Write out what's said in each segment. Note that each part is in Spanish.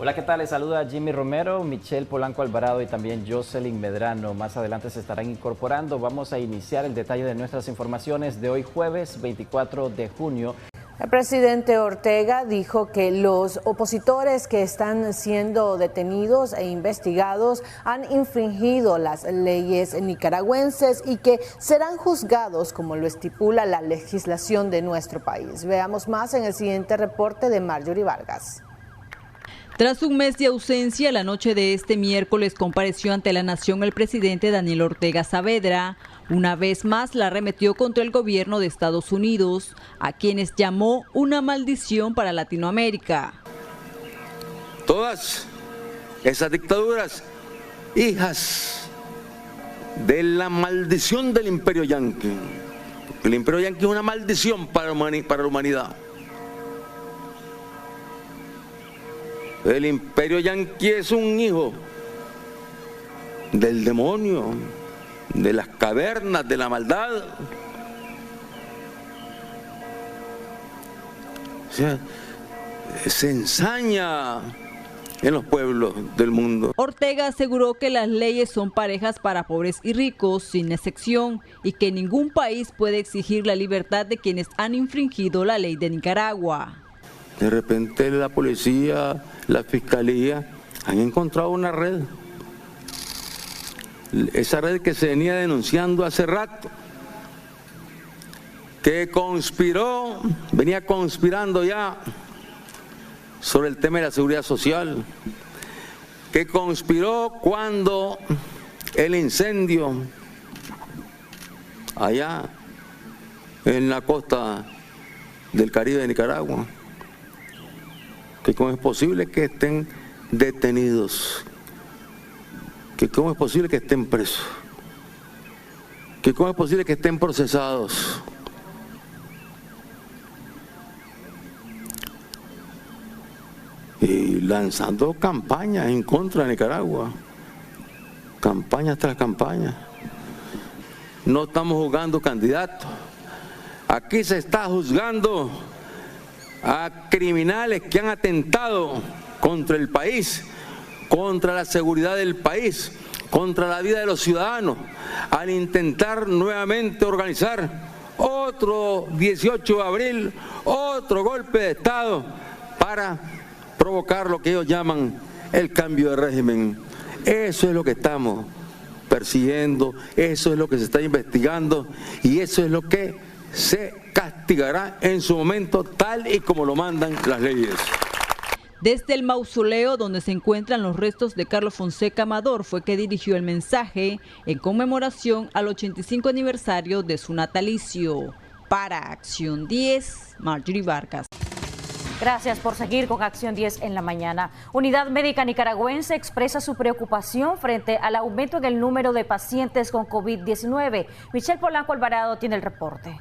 Hola, ¿qué tal? Les saluda Jimmy Romero, Michelle Polanco Alvarado y también Jocelyn Medrano. Más adelante se estarán incorporando. Vamos a iniciar el detalle de nuestras informaciones de hoy jueves 24 de junio. El presidente Ortega dijo que los opositores que están siendo detenidos e investigados han infringido las leyes nicaragüenses y que serán juzgados como lo estipula la legislación de nuestro país. Veamos más en el siguiente reporte de Marjorie Vargas. Tras un mes de ausencia, la noche de este miércoles compareció ante la nación el presidente Daniel Ortega Saavedra. Una vez más la arremetió contra el gobierno de Estados Unidos, a quienes llamó una maldición para Latinoamérica. Todas esas dictaduras, hijas de la maldición del Imperio Yanqui. El Imperio Yanqui es una maldición para la humanidad. El Imperio Yanqui es un hijo del demonio, de las cavernas, de la maldad. O sea, se ensaña en los pueblos del mundo. Ortega aseguró que las leyes son parejas para pobres y ricos, sin excepción, y que ningún país puede exigir la libertad de quienes han infringido la ley de Nicaragua. De repente la policía, la fiscalía han encontrado una red. Esa red que se venía denunciando hace rato, que venía conspirando ya sobre el tema de la seguridad social, que conspiró cuando el incendio allá en la costa del Caribe de Nicaragua, que cómo es posible que estén detenidos, que cómo es posible que estén presos, que cómo es posible que estén procesados. Y lanzando campañas en contra de Nicaragua, campañas tras campañas. No estamos juzgando candidatos, aquí se está juzgando a criminales que han atentado contra el país, contra la seguridad del país, contra la vida de los ciudadanos, al intentar nuevamente organizar otro 18 de abril, otro golpe de Estado para provocar lo que ellos llaman el cambio de régimen. Eso es lo que estamos persiguiendo, eso es lo que se está investigando y eso es lo que se castigará en su momento tal y como lo mandan las leyes. Desde el mausoleo donde se encuentran los restos de Carlos Fonseca Amador fue que dirigió el mensaje en conmemoración al 85 aniversario de su natalicio. Para Acción 10, Marjorie Vargas. Gracias por seguir con Acción 10 en la mañana. Unidad Médica Nicaragüense expresa su preocupación frente al aumento en el número de pacientes con COVID-19. Michelle Polanco Alvarado tiene el reporte.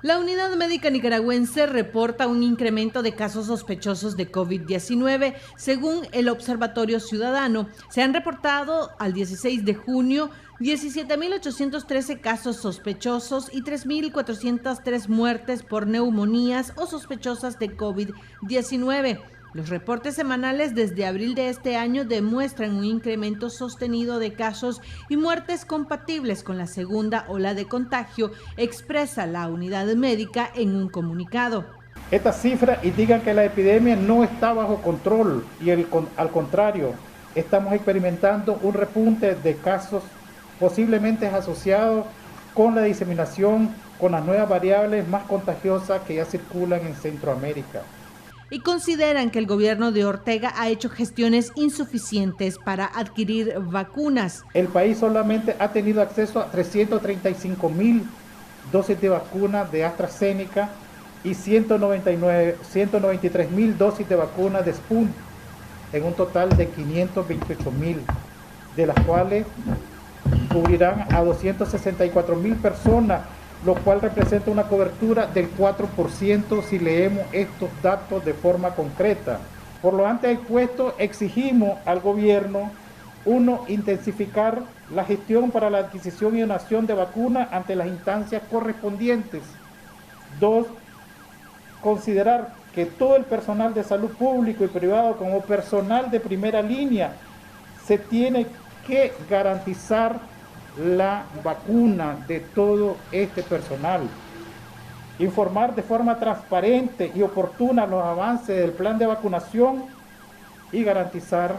La Unidad Médica Nicaragüense reporta un incremento de casos sospechosos de COVID-19. Según el Observatorio Ciudadano, se han reportado al 16 de junio 17.813 casos sospechosos y 3.403 muertes por neumonías o sospechosas de COVID-19. Los reportes semanales desde abril de este año demuestran un incremento sostenido de casos y muertes compatibles con la segunda ola de contagio, expresa la unidad médica en un comunicado. Estas cifras indican que la epidemia no está bajo control y al contrario, estamos experimentando un repunte de casos posiblemente asociados con la diseminación con las nuevas variables más contagiosas que ya circulan en Centroamérica. Y consideran que el gobierno de Ortega ha hecho gestiones insuficientes para adquirir vacunas. El país solamente ha tenido acceso a 335.000 dosis de vacunas de AstraZeneca y 193.000 dosis de vacunas de Sputnik, en un total de 528.000, de las cuales cubrirán a 264.000 personas, lo cual representa una cobertura del 4% si leemos estos datos de forma concreta. Por lo antes expuesto, exigimos al gobierno, 1, intensificar la gestión para la adquisición y donación de vacunas ante las instancias correspondientes. 2, considerar que todo el personal de salud público y privado como personal de primera línea se tiene que garantizar la vacuna de todo este personal. Informar de forma transparente y oportuna los avances del plan de vacunación y garantizar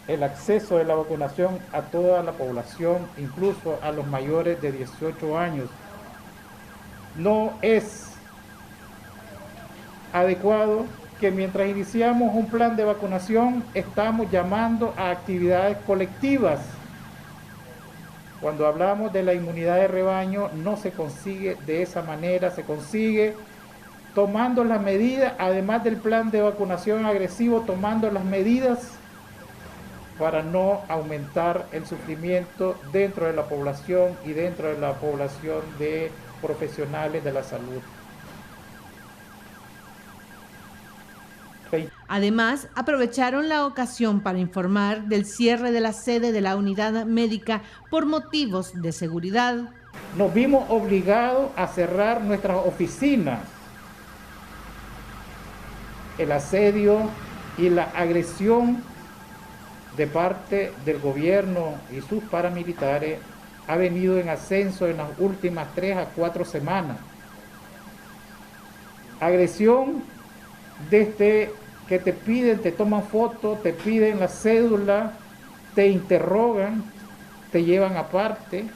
el acceso de la vacunación a toda la población, incluso a los mayores de 18 años. No es adecuado que mientras iniciamos un plan de vacunación estamos llamando a actividades colectivas. Cuando hablamos de la inmunidad de rebaño no se consigue de esa manera, se consigue tomando las medidas, además del plan de vacunación agresivo, tomando las medidas para no aumentar el sufrimiento dentro de la población y dentro de la población de profesionales de la salud. Además, aprovecharon la ocasión para informar del cierre de la sede de la unidad médica por motivos de seguridad. Nos vimos obligados a cerrar nuestras oficinas. El asedio y la agresión de parte del gobierno y sus paramilitares ha venido en ascenso en las últimas 3 a 4 semanas. Agresión desde que te piden, te toman fotos, te piden la cédula, te interrogan, te llevan aparte,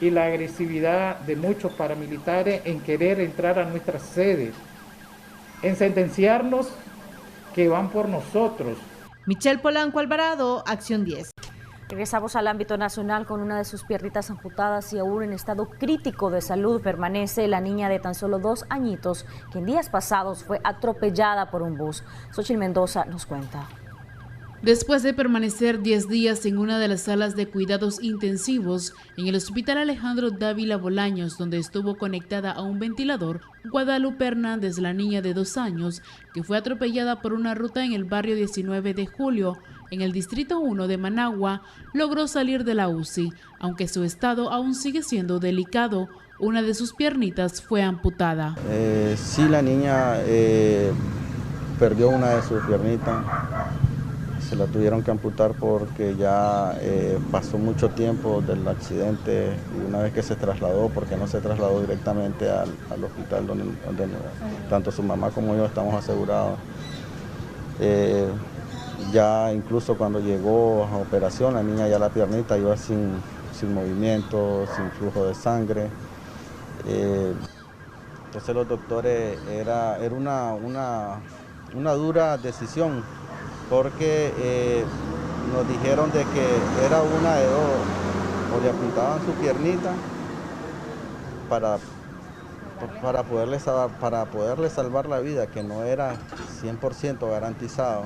y la agresividad de muchos paramilitares en querer entrar a nuestras sedes, en sentenciarnos que van por nosotros. Michelle Polanco Alvarado, Acción 10. Regresamos al ámbito nacional. Con una de sus piernitas amputadas y aún en estado crítico de salud permanece la niña de tan solo 2 añitos, que en días pasados fue atropellada por un bus. Xochitl Mendoza nos cuenta. Después de permanecer 10 días en una de las salas de cuidados intensivos en el Hospital Alejandro Dávila Bolaños, donde estuvo conectada a un ventilador, Guadalupe Hernández, la niña de 2 años, que fue atropellada por una ruta en el barrio 19 de Julio, en el Distrito 1 de Managua, logró salir de la UCI, aunque su estado aún sigue siendo delicado. Una de sus piernitas fue amputada. Sí, la niña perdió una de sus piernitas. Se la tuvieron que amputar porque ya pasó mucho tiempo del accidente, y una vez que se trasladó, porque no se trasladó directamente al hospital donde tanto su mamá como yo estamos asegurados. Ya incluso cuando llegó a operación, la niña ya la piernita iba sin movimiento, sin flujo de sangre. Entonces los doctores, era una dura decisión, porque nos dijeron de que era una de dos: o le apuntaban su piernita para poderle salvar la vida, que no era 100% garantizado.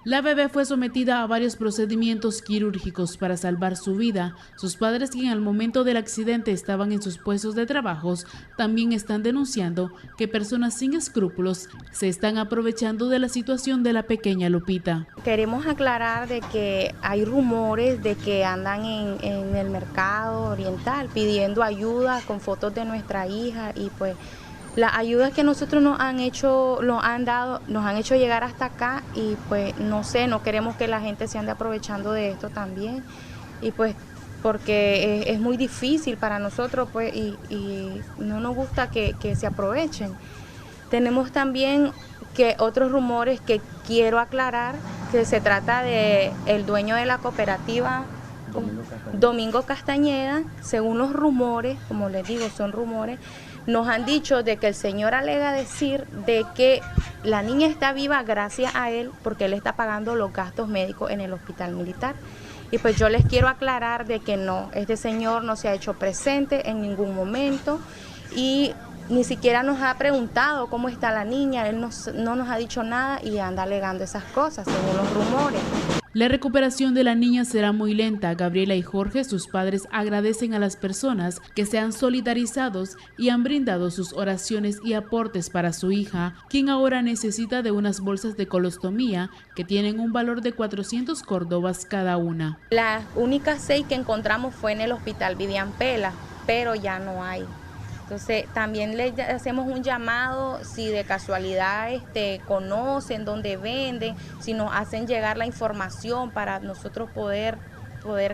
La bebé fue sometida a varios procedimientos quirúrgicos para salvar su vida. Sus padres, quienes al momento del accidente estaban en sus puestos de trabajos, también están denunciando que personas sin escrúpulos se están aprovechando de la situación de la pequeña Lupita. Queremos aclarar de que hay rumores de que andan en el mercado oriental pidiendo ayuda con fotos de nuestra hija, y pues las ayudas que nosotros nos han hecho llegar hasta acá, y pues no sé, no queremos que la gente se ande aprovechando de esto también, y pues porque es muy difícil para nosotros, pues, y no nos gusta que se aprovechen. Tenemos también que otros rumores que quiero aclarar, que se trata de el dueño de la cooperativa Domingo Castañeda. Según los rumores, como les digo, son rumores, nos han dicho de que el señor alega decir de que la niña está viva gracias a él, porque él está pagando los gastos médicos en el hospital militar. Y pues yo les quiero aclarar de que no, este señor no se ha hecho presente en ningún momento, y ni siquiera nos ha preguntado cómo está la niña. Él no nos ha dicho nada y anda alegando esas cosas, según los rumores. La recuperación de la niña será muy lenta. Gabriela y Jorge, sus padres, agradecen a las personas que se han solidarizado y han brindado sus oraciones y aportes para su hija, quien ahora necesita de unas bolsas de colostomía que tienen un valor de 400 córdobas cada una. Las únicas 6 que encontramos fue en el hospital Vivian Pela, pero ya no hay. Entonces también le hacemos un llamado si de casualidad conocen dónde venden, si nos hacen llegar la información para nosotros poder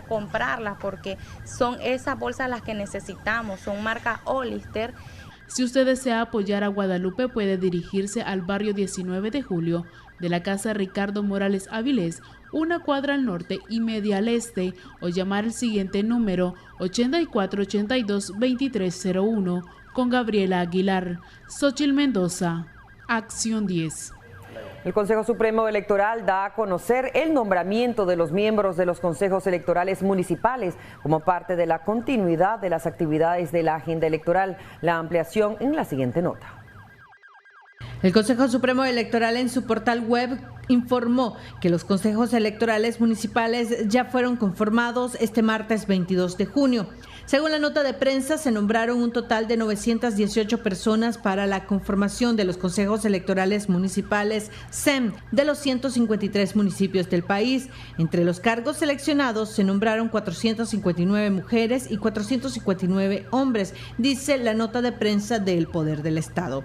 comprarlas, porque son esas bolsas las que necesitamos, son marca Hollister. Si usted desea apoyar a Guadalupe, puede dirigirse al barrio 19 de Julio de la Casa Ricardo Morales Avilés, una cuadra al norte y media al este, o llamar el siguiente número 8482-2301 con Gabriela Aguilar. Xochitl Mendoza, Acción 10. El Consejo Supremo Electoral da a conocer el nombramiento de los miembros de los consejos electorales municipales como parte de la continuidad de las actividades de la agenda electoral. La ampliación en la siguiente nota. El Consejo Supremo Electoral en su portal web informó que los consejos electorales municipales ya fueron conformados este martes 22 de junio. Según la nota de prensa, se nombraron un total de 918 personas para la conformación de los consejos electorales municipales SEM de los 153 municipios del país. Entre los cargos seleccionados se nombraron 459 mujeres y 459 hombres, dice la nota de prensa del Poder del Estado.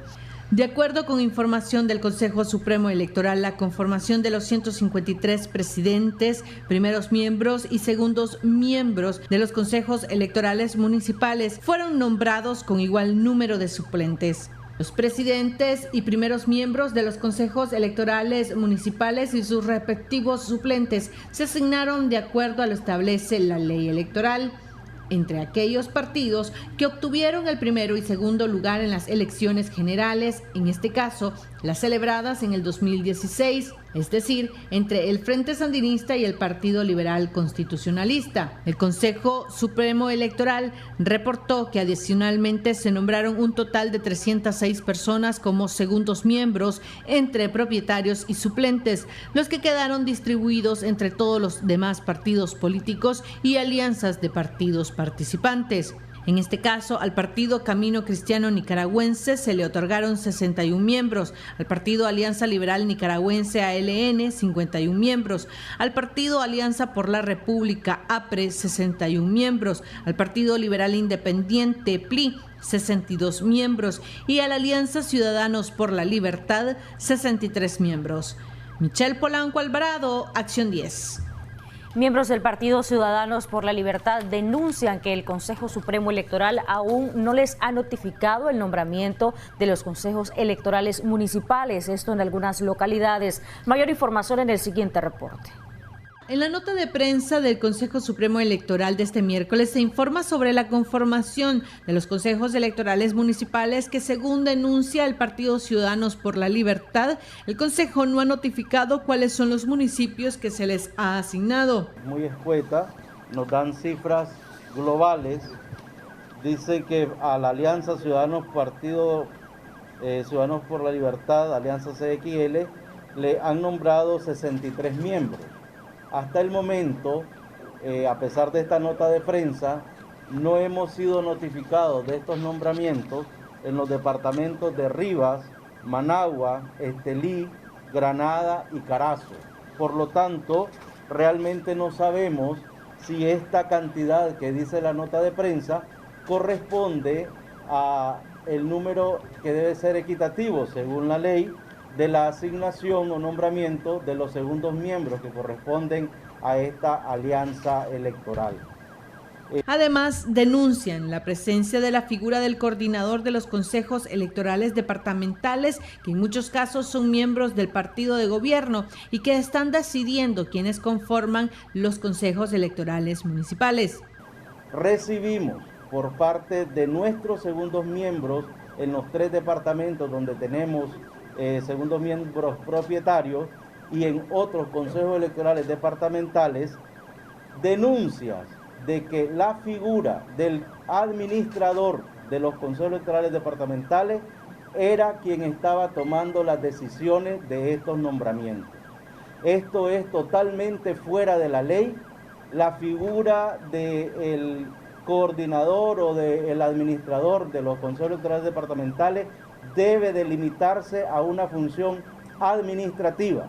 De acuerdo con información del Consejo Supremo Electoral, la conformación de los 153 presidentes, primeros miembros y segundos miembros de los consejos electorales municipales fueron nombrados con igual número de suplentes. Los presidentes y primeros miembros de los consejos electorales municipales y sus respectivos suplentes se asignaron de acuerdo a lo que establece la ley electoral. Entre aquellos partidos que obtuvieron el primero y segundo lugar en las elecciones generales, en este caso, las celebradas en el 2016, es decir, entre el Frente Sandinista y el Partido Liberal Constitucionalista. El Consejo Supremo Electoral reportó que adicionalmente se nombraron un total de 306 personas como segundos miembros entre propietarios y suplentes, los que quedaron distribuidos entre todos los demás partidos políticos y alianzas de partidos participantes. En este caso, al Partido Camino Cristiano Nicaragüense se le otorgaron 61 miembros, al Partido Alianza Liberal Nicaragüense ALN 51 miembros, al Partido Alianza por la República APRE 61 miembros, al Partido Liberal Independiente PLI 62 miembros y a la Alianza Ciudadanos por la Libertad 63 miembros. Michelle Polanco Alvarado, Acción 10. Miembros del Partido Ciudadanos por la Libertad denuncian que el Consejo Supremo Electoral aún no les ha notificado el nombramiento de los consejos electorales municipales, esto en algunas localidades. Mayor información en el siguiente reporte. En la nota de prensa del Consejo Supremo Electoral de este miércoles se informa sobre la conformación de los consejos electorales municipales que, según denuncia el Partido Ciudadanos por la Libertad, el Consejo no ha notificado cuáles son los municipios que se les ha asignado. Muy escueta, nos dan cifras globales. Dice que a la Alianza Ciudadanos Ciudadanos por la Libertad, Alianza CXL, le han nombrado 63 miembros. Hasta el momento, a pesar de esta nota de prensa, no hemos sido notificados de estos nombramientos en los departamentos de Rivas, Managua, Estelí, Granada y Carazo. Por lo tanto, realmente no sabemos si esta cantidad que dice la nota de prensa corresponde a el número que debe ser equitativo según la ley de la asignación o nombramiento de los segundos miembros que corresponden a esta alianza electoral. Además, denuncian la presencia de la figura del coordinador de los consejos electorales departamentales, que en muchos casos son miembros del partido de gobierno y que están decidiendo quiénes conforman los consejos electorales municipales. Recibimos por parte de nuestros segundos miembros en los 3 departamentos donde tenemos segundos miembros propietarios y en otros consejos electorales departamentales, denuncias de que la figura del administrador de los consejos electorales departamentales era quien estaba tomando las decisiones de estos nombramientos. Esto es totalmente fuera de la ley. La figura del coordinador o del administrador de los consejos electorales departamentales debe delimitarse a una función administrativa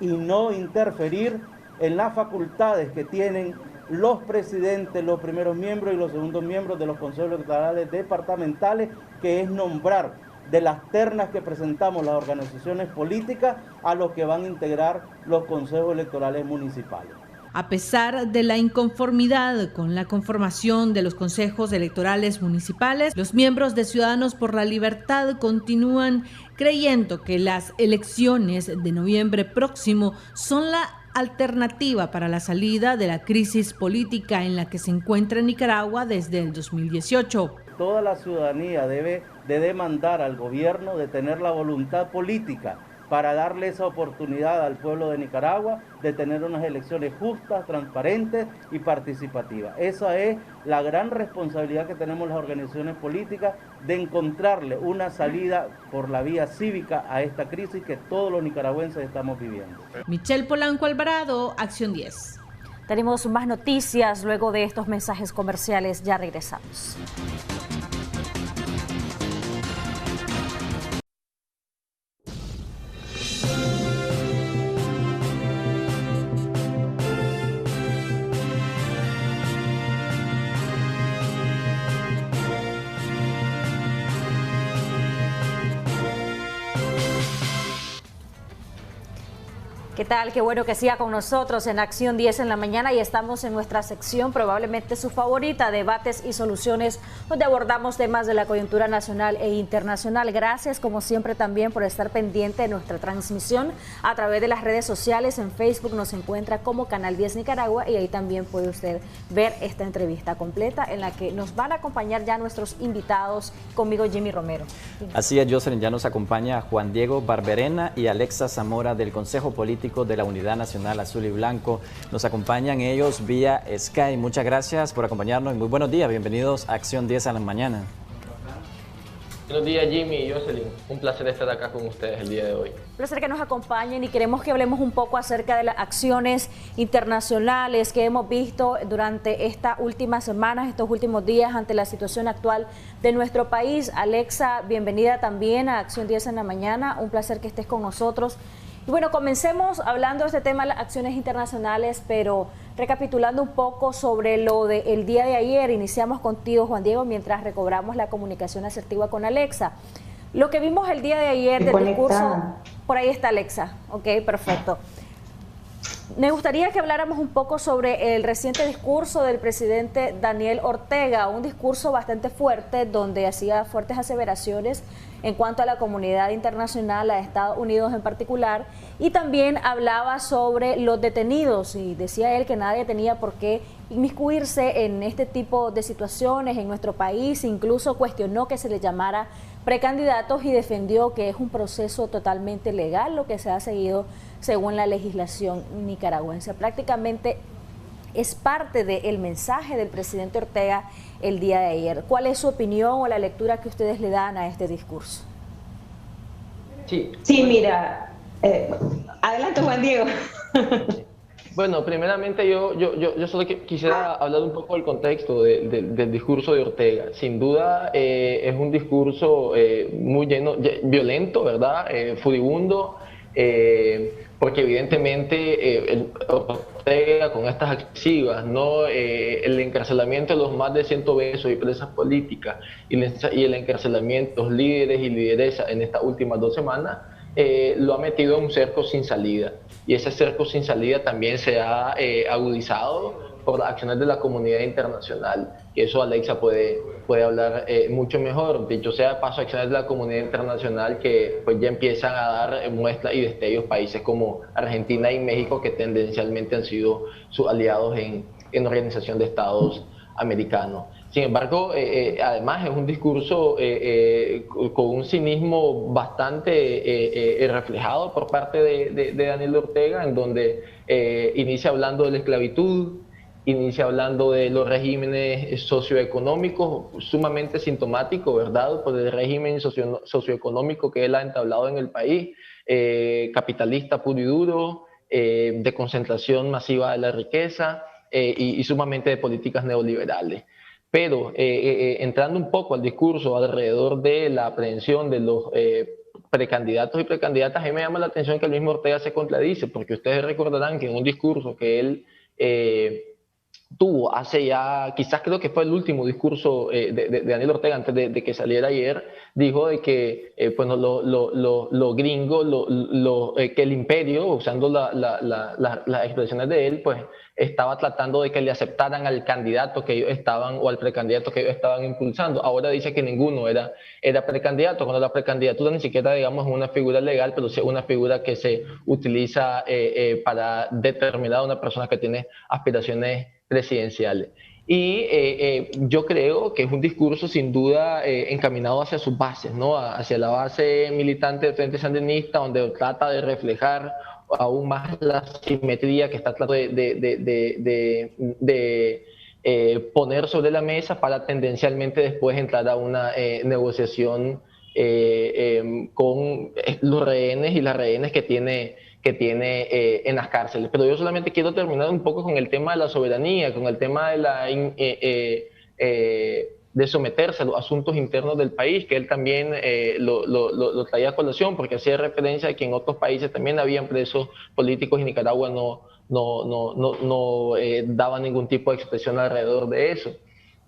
y no interferir en las facultades que tienen los presidentes, los primeros miembros y los segundos miembros de los consejos electorales departamentales, que es nombrar de las ternas que presentamos las organizaciones políticas a los que van a integrar los consejos electorales municipales. A pesar de la inconformidad con la conformación de los consejos electorales municipales, los miembros de Ciudadanos por la Libertad continúan creyendo que las elecciones de noviembre próximo son la alternativa para la salida de la crisis política en la que se encuentra Nicaragua desde el 2018. Toda la ciudadanía debe de demandar al gobierno de tener la voluntad política para darle esa oportunidad al pueblo de Nicaragua de tener unas elecciones justas, transparentes y participativas. Esa es la gran responsabilidad que tenemos las organizaciones políticas, de encontrarle una salida por la vía cívica a esta crisis que todos los nicaragüenses estamos viviendo. Michelle Polanco Alvarado, Acción 10. Tenemos más noticias luego de estos mensajes comerciales. Ya regresamos. ¿Qué tal? Qué bueno que siga con nosotros en Acción 10 en la mañana, y estamos en nuestra sección, probablemente su favorita, Debates y Soluciones, donde abordamos temas de la coyuntura nacional e internacional. Gracias, como siempre, también por estar pendiente de nuestra transmisión a través de las redes sociales. En Facebook nos encuentra como Canal 10 Nicaragua, y ahí también puede usted ver esta entrevista completa en la que nos van a acompañar ya nuestros invitados, conmigo Jimmy Romero. Así es, Jocelyn, ya nos acompaña Juan Diego Barberena y Alexa Zamora del Consejo Político de la Unidad Nacional Azul y Blanco. Nos acompañan ellos vía Skype. Muchas gracias por acompañarnos y muy buenos días. Bienvenidos a Acción 10 a la mañana. Buenos días, Jimmy y Jocelyn. Un placer estar acá con ustedes el día de hoy. Un placer que nos acompañen, y queremos que hablemos un poco acerca de las acciones internacionales que hemos visto durante estas últimas semanas, estos últimos días, ante la situación actual de nuestro país. Alexa, bienvenida también a Acción 10 en la mañana. Un placer que estés con nosotros. Y bueno, comencemos hablando de este tema, las acciones internacionales, pero recapitulando un poco sobre lo del día de ayer. Iniciamos contigo, Juan Diego, mientras recobramos la comunicación asertiva con Alexa. Lo que vimos el día de ayer del discurso... Por ahí está Alexa. Ok, perfecto. Me gustaría que habláramos un poco sobre el reciente discurso del presidente Daniel Ortega, un discurso bastante fuerte donde hacía fuertes aseveraciones en cuanto a la comunidad internacional, a Estados Unidos en particular, y también hablaba sobre los detenidos, y decía él que nadie tenía por qué inmiscuirse en este tipo de situaciones en nuestro país. Incluso cuestionó que se le llamara precandidatos y defendió que es un proceso totalmente legal lo que se ha seguido según la legislación nicaragüense. Prácticamente es parte del mensaje del presidente Ortega el día de ayer. ¿Cuál es su opinión o la lectura que ustedes le dan a este discurso? Sí, mira, adelante, Juan Diego. Bueno, primeramente yo solo quisiera hablar un poco del contexto del discurso de Ortega. Sin duda es un discurso muy violento, ¿verdad? Furibundo, porque evidentemente Ortega con estas acciones, ¿no? El encarcelamiento de los más de 120 presas políticas y el encarcelamiento de los líderes y lideresas en estas últimas 2 semanas, lo ha metido en un cerco sin salida. Y ese cerco sin salida también se ha agudizado por las acciones de la comunidad internacional. Y eso Alexa puede hablar mucho mejor. Dicho sea de paso, acciones de la comunidad internacional que pues ya empiezan a dar muestras y destellos países como Argentina y México, que tendencialmente han sido sus aliados en la Organización de Estados Americanos. Sin embargo, además es un discurso con un cinismo bastante reflejado por parte de Daniel Ortega, en donde inicia hablando de la esclavitud, inicia hablando de los regímenes socioeconómicos, sumamente sintomático, ¿verdad?, por el régimen socioeconómico que él ha entablado en el país, capitalista puro y duro, de concentración masiva de la riqueza y sumamente de políticas neoliberales. Pero entrando un poco al discurso alrededor de la aprehensión de los precandidatos y precandidatas, a mí me llama la atención que el mismo Ortega se contradice, porque ustedes recordarán que en un discurso que él tuvo hace ya, quizás creo que fue el último discurso de Daniel Ortega antes de que saliera ayer, dijo de que bueno, lo gringo, que el imperio, usando las expresiones de él, pues estaba tratando de que le aceptaran al candidato que ellos estaban, o al precandidato que ellos estaban impulsando. Ahora dice que ninguno era precandidato, cuando la precandidatura ni siquiera, digamos, es una figura legal, pero sí es una figura que se utiliza para determinar a una persona que tiene aspiraciones presidenciales. Y yo creo que es un discurso sin duda encaminado hacia sus bases, ¿no? Hacia la base militante del Frente Sandinista, donde trata de reflejar aún más la simetría que está tratando de poner sobre la mesa para tendencialmente después entrar a una negociación con los rehenes y las rehenes que tiene en las cárceles. Pero yo solamente quiero terminar un poco con el tema de la soberanía, con el tema de de someterse a los asuntos internos del país, que él también lo traía a colación, porque hacía referencia a que en otros países también habían presos políticos y Nicaragua no daba ningún tipo de expresión alrededor de eso.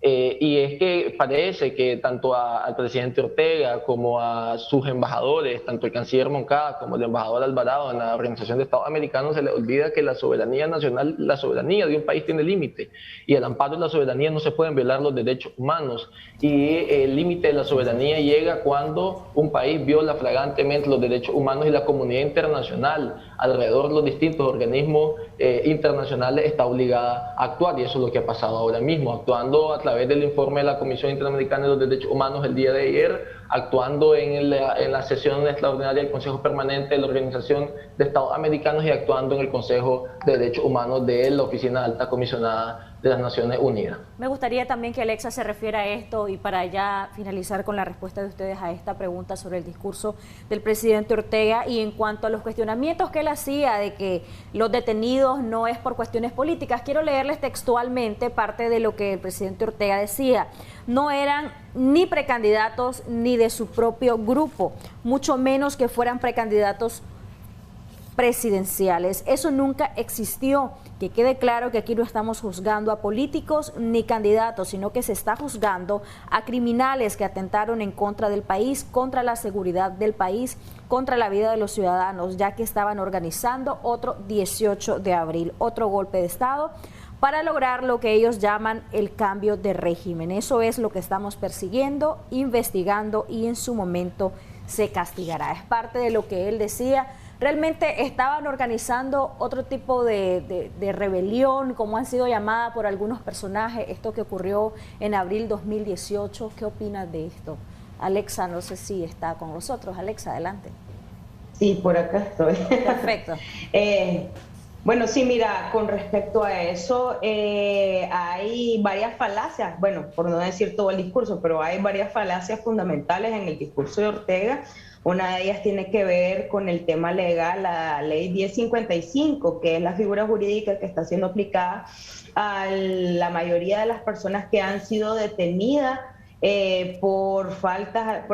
Y es que parece que tanto al presidente Ortega como a sus embajadores, tanto el canciller Moncada como el embajador Alvarado en la Organización de Estados Americanos, se les olvida que la soberanía nacional, la soberanía de un país tiene límite, y al amparo de la soberanía no se pueden violar los derechos humanos, y el límite de la soberanía llega cuando un país viola flagrantemente los derechos humanos y la comunidad internacional alrededor de los distintos organismos internacionales está obligada a actuar, y eso es lo que ha pasado ahora mismo, actuando a través del informe de la Comisión Interamericana de los Derechos Humanos el día de ayer, actuando en la sesión extraordinaria del Consejo Permanente de la Organización de Estados Americanos y actuando en el Consejo de Derechos Humanos de la Oficina de Alta Comisionada de las Naciones Unidas. Me gustaría también que Alexa se refiera a esto, y para ya finalizar con la respuesta de ustedes a esta pregunta sobre el discurso del presidente Ortega, y en cuanto a los cuestionamientos que él hacía de que los detenidos no es por cuestiones políticas, quiero leerles textualmente parte de lo que el presidente Ortega decía. No eran ni precandidatos ni de su propio grupo, mucho menos que fueran precandidatos presidenciales. Eso nunca existió. Que quede claro que aquí no estamos juzgando a políticos ni candidatos, sino que se está juzgando a criminales que atentaron en contra del país, contra la seguridad del país, contra la vida de los ciudadanos, ya que estaban organizando otro 18 de abril, otro golpe de Estado, para lograr lo que ellos llaman el cambio de régimen. Eso es lo que estamos persiguiendo, investigando, y en su momento se castigará. Es parte de lo que él decía. Realmente estaban organizando otro tipo de rebelión, como han sido llamadas por algunos personajes, esto que ocurrió en abril 2018. ¿Qué opinas de esto? Alexa, no sé si está con nosotros. Alexa, adelante. Sí, por acá estoy. Perfecto. Bueno, sí, mira, con respecto a eso, hay varias falacias, bueno, por no decir todo el discurso, pero hay varias falacias fundamentales en el discurso de Ortega. Una de ellas tiene que ver con el tema legal, la ley 1055, que es la figura jurídica que está siendo aplicada a la mayoría de las personas que han sido detenidas por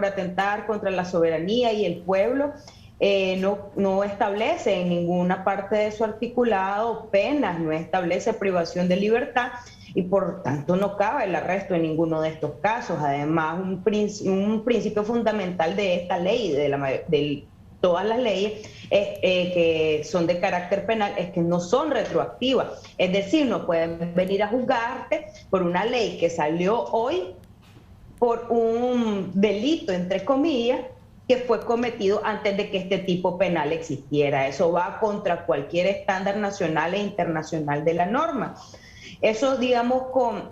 atentar contra la soberanía y el pueblo. No establece en ninguna parte de su articulado penas, no establece privación de libertad, y por tanto no cabe el arresto en ninguno de estos casos. Además, un principio fundamental de esta ley, de todas las leyes que son de carácter penal, es que no son retroactivas. Es decir, no pueden venir a juzgarte por una ley que salió hoy por un delito, entre comillas, que fue cometido antes de que este tipo penal existiera. Eso va contra cualquier estándar nacional e internacional de la norma. Eso, digamos, con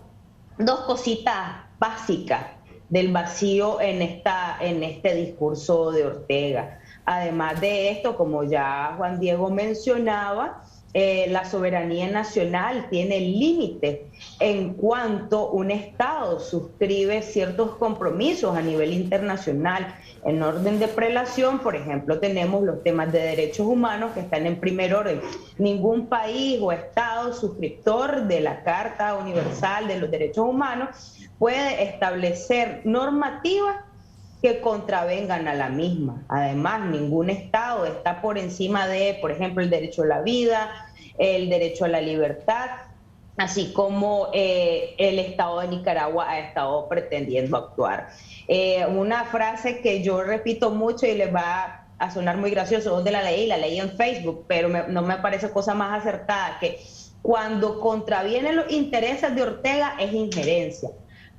dos cositas básicas del vacío en este discurso de Ortega. Además de esto, como ya Juan Diego mencionaba, la soberanía nacional tiene límites en cuanto un Estado suscribe ciertos compromisos a nivel internacional. En orden de prelación, por ejemplo, tenemos los temas de derechos humanos que están en primer orden. Ningún país o Estado suscriptor de la Carta Universal de los Derechos Humanos puede establecer normativas que contravengan a la misma. Además, ningún Estado está por encima de, por ejemplo, el derecho a la vida, el derecho a la libertad así como el Estado de Nicaragua ha estado pretendiendo actuar. Una frase que yo repito mucho y les va a sonar muy gracioso, ¿dónde la leí en Facebook, pero no me parece cosa más acertada, que cuando contravienen los intereses de Ortega es injerencia,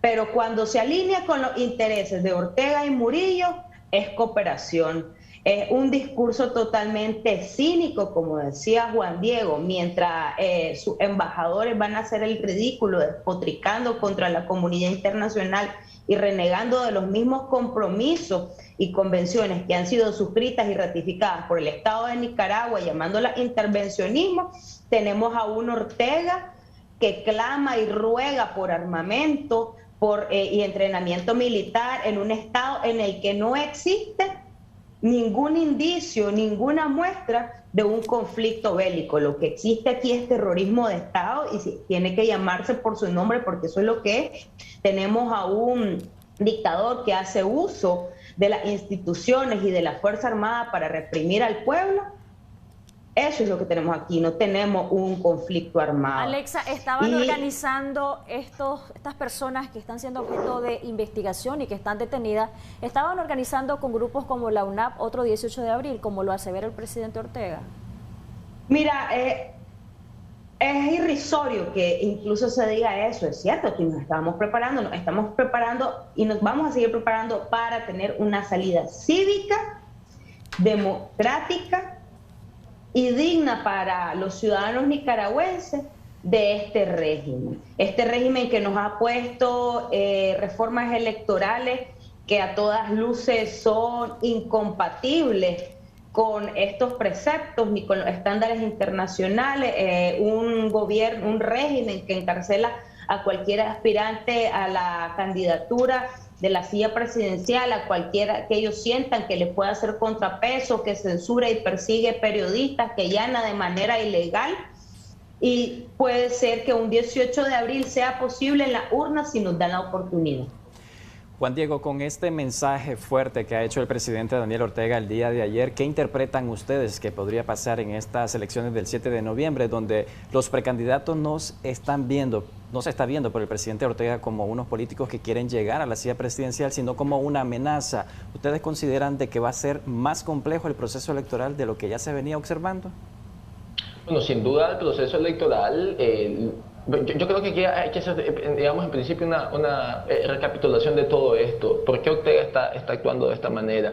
pero cuando se alinea con los intereses de Ortega y Murillo es cooperación. Es un discurso totalmente cínico, como decía Juan Diego, mientras sus embajadores van a hacer el ridículo, despotricando contra la comunidad internacional y renegando de los mismos compromisos y convenciones que han sido suscritas y ratificadas por el Estado de Nicaragua, llamándolas intervencionismo. Tenemos a un Ortega que clama y ruega por armamento y entrenamiento militar en un Estado en el que no existe ningún indicio, ninguna muestra de un conflicto bélico. Lo que existe aquí es terrorismo de Estado y tiene que llamarse por su nombre, porque eso es lo que es. Tenemos a un dictador que hace uso de las instituciones y de la Fuerza Armada para reprimir al pueblo. Eso es lo que tenemos aquí, no tenemos un conflicto armado. Alexa, ¿estaban organizando estas personas que están siendo objeto de investigación y que están detenidas, estaban organizando con grupos como la UNAP otro 18 de abril, como lo asevera el presidente Ortega? Mira, es irrisorio que incluso se diga eso. Es cierto que nos estamos preparando y nos vamos a seguir preparando para tener una salida cívica, democrática y digna para los ciudadanos nicaragüenses de este régimen que nos ha puesto reformas electorales que a todas luces son incompatibles con estos preceptos ni con los estándares internacionales, un régimen que encarcela a cualquier aspirante a la candidatura de la silla presidencial, a cualquiera que ellos sientan que le pueda hacer contrapeso, que censura y persigue periodistas, que allana de manera ilegal. Y puede ser que un 18 de abril sea posible en la urna si nos dan la oportunidad. Juan Diego, con este mensaje fuerte que ha hecho el presidente Daniel Ortega el día de ayer, ¿qué interpretan ustedes que podría pasar en estas elecciones del 7 de noviembre, donde los precandidatos no se está viendo por el presidente Ortega como unos políticos que quieren llegar a la silla presidencial, sino como una amenaza? ¿Ustedes consideran de que va a ser más complejo el proceso electoral de lo que ya se venía observando? Bueno, sin duda el proceso electoral... Yo creo que aquí hay que hacer, digamos, en principio una recapitulación de todo esto. ¿Por qué Ortega está actuando de esta manera?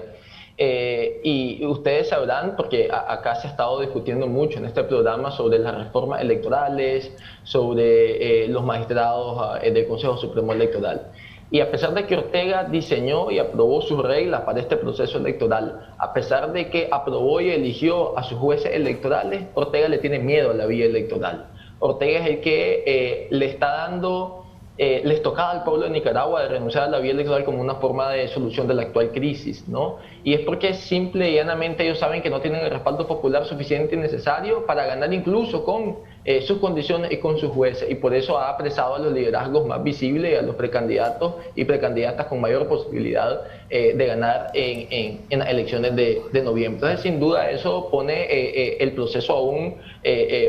Y ustedes sabrán, porque acá se ha estado discutiendo mucho en este programa sobre las reformas electorales, sobre los magistrados del Consejo Supremo Electoral. Y a pesar de que Ortega diseñó y aprobó sus reglas para este proceso electoral, a pesar de que aprobó y eligió a sus jueces electorales, Ortega le tiene miedo a la vía electoral. Ortega es el que le está dando, les tocaba al pueblo de Nicaragua de renunciar a la vía electoral como una forma de solución de la actual crisis, ¿no? Y es porque simple y llanamente ellos saben que no tienen el respaldo popular suficiente y necesario para ganar incluso con sus condiciones y con sus jueces, y por eso ha apresado a los liderazgos más visibles y a los precandidatos y precandidatas con mayor posibilidad de ganar en las elecciones de noviembre. Entonces, sin duda, eso pone el proceso aún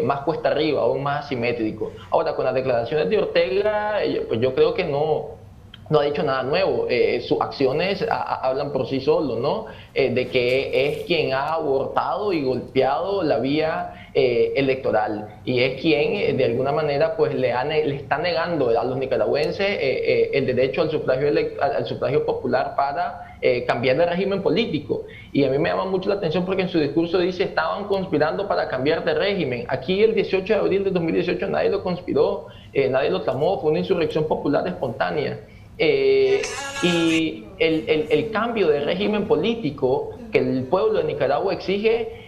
más cuesta arriba, aún más asimétrico. Ahora, con las declaraciones de Ortega, pues yo creo que no ha dicho nada nuevo. Sus acciones hablan por sí solos, ¿no? De que es quien ha abortado y golpeado la vía electoral, y es quien de alguna manera pues le está negando a los nicaragüenses el derecho al sufragio popular para cambiar de régimen político. Y a mí me llama mucho la atención porque en su discurso dice: estaban conspirando para cambiar de régimen. Aquí el 18 de abril de 2018 nadie lo conspiró, nadie lo tramó, fue una insurrección popular espontánea. Y el cambio de régimen político que el pueblo de Nicaragua exige,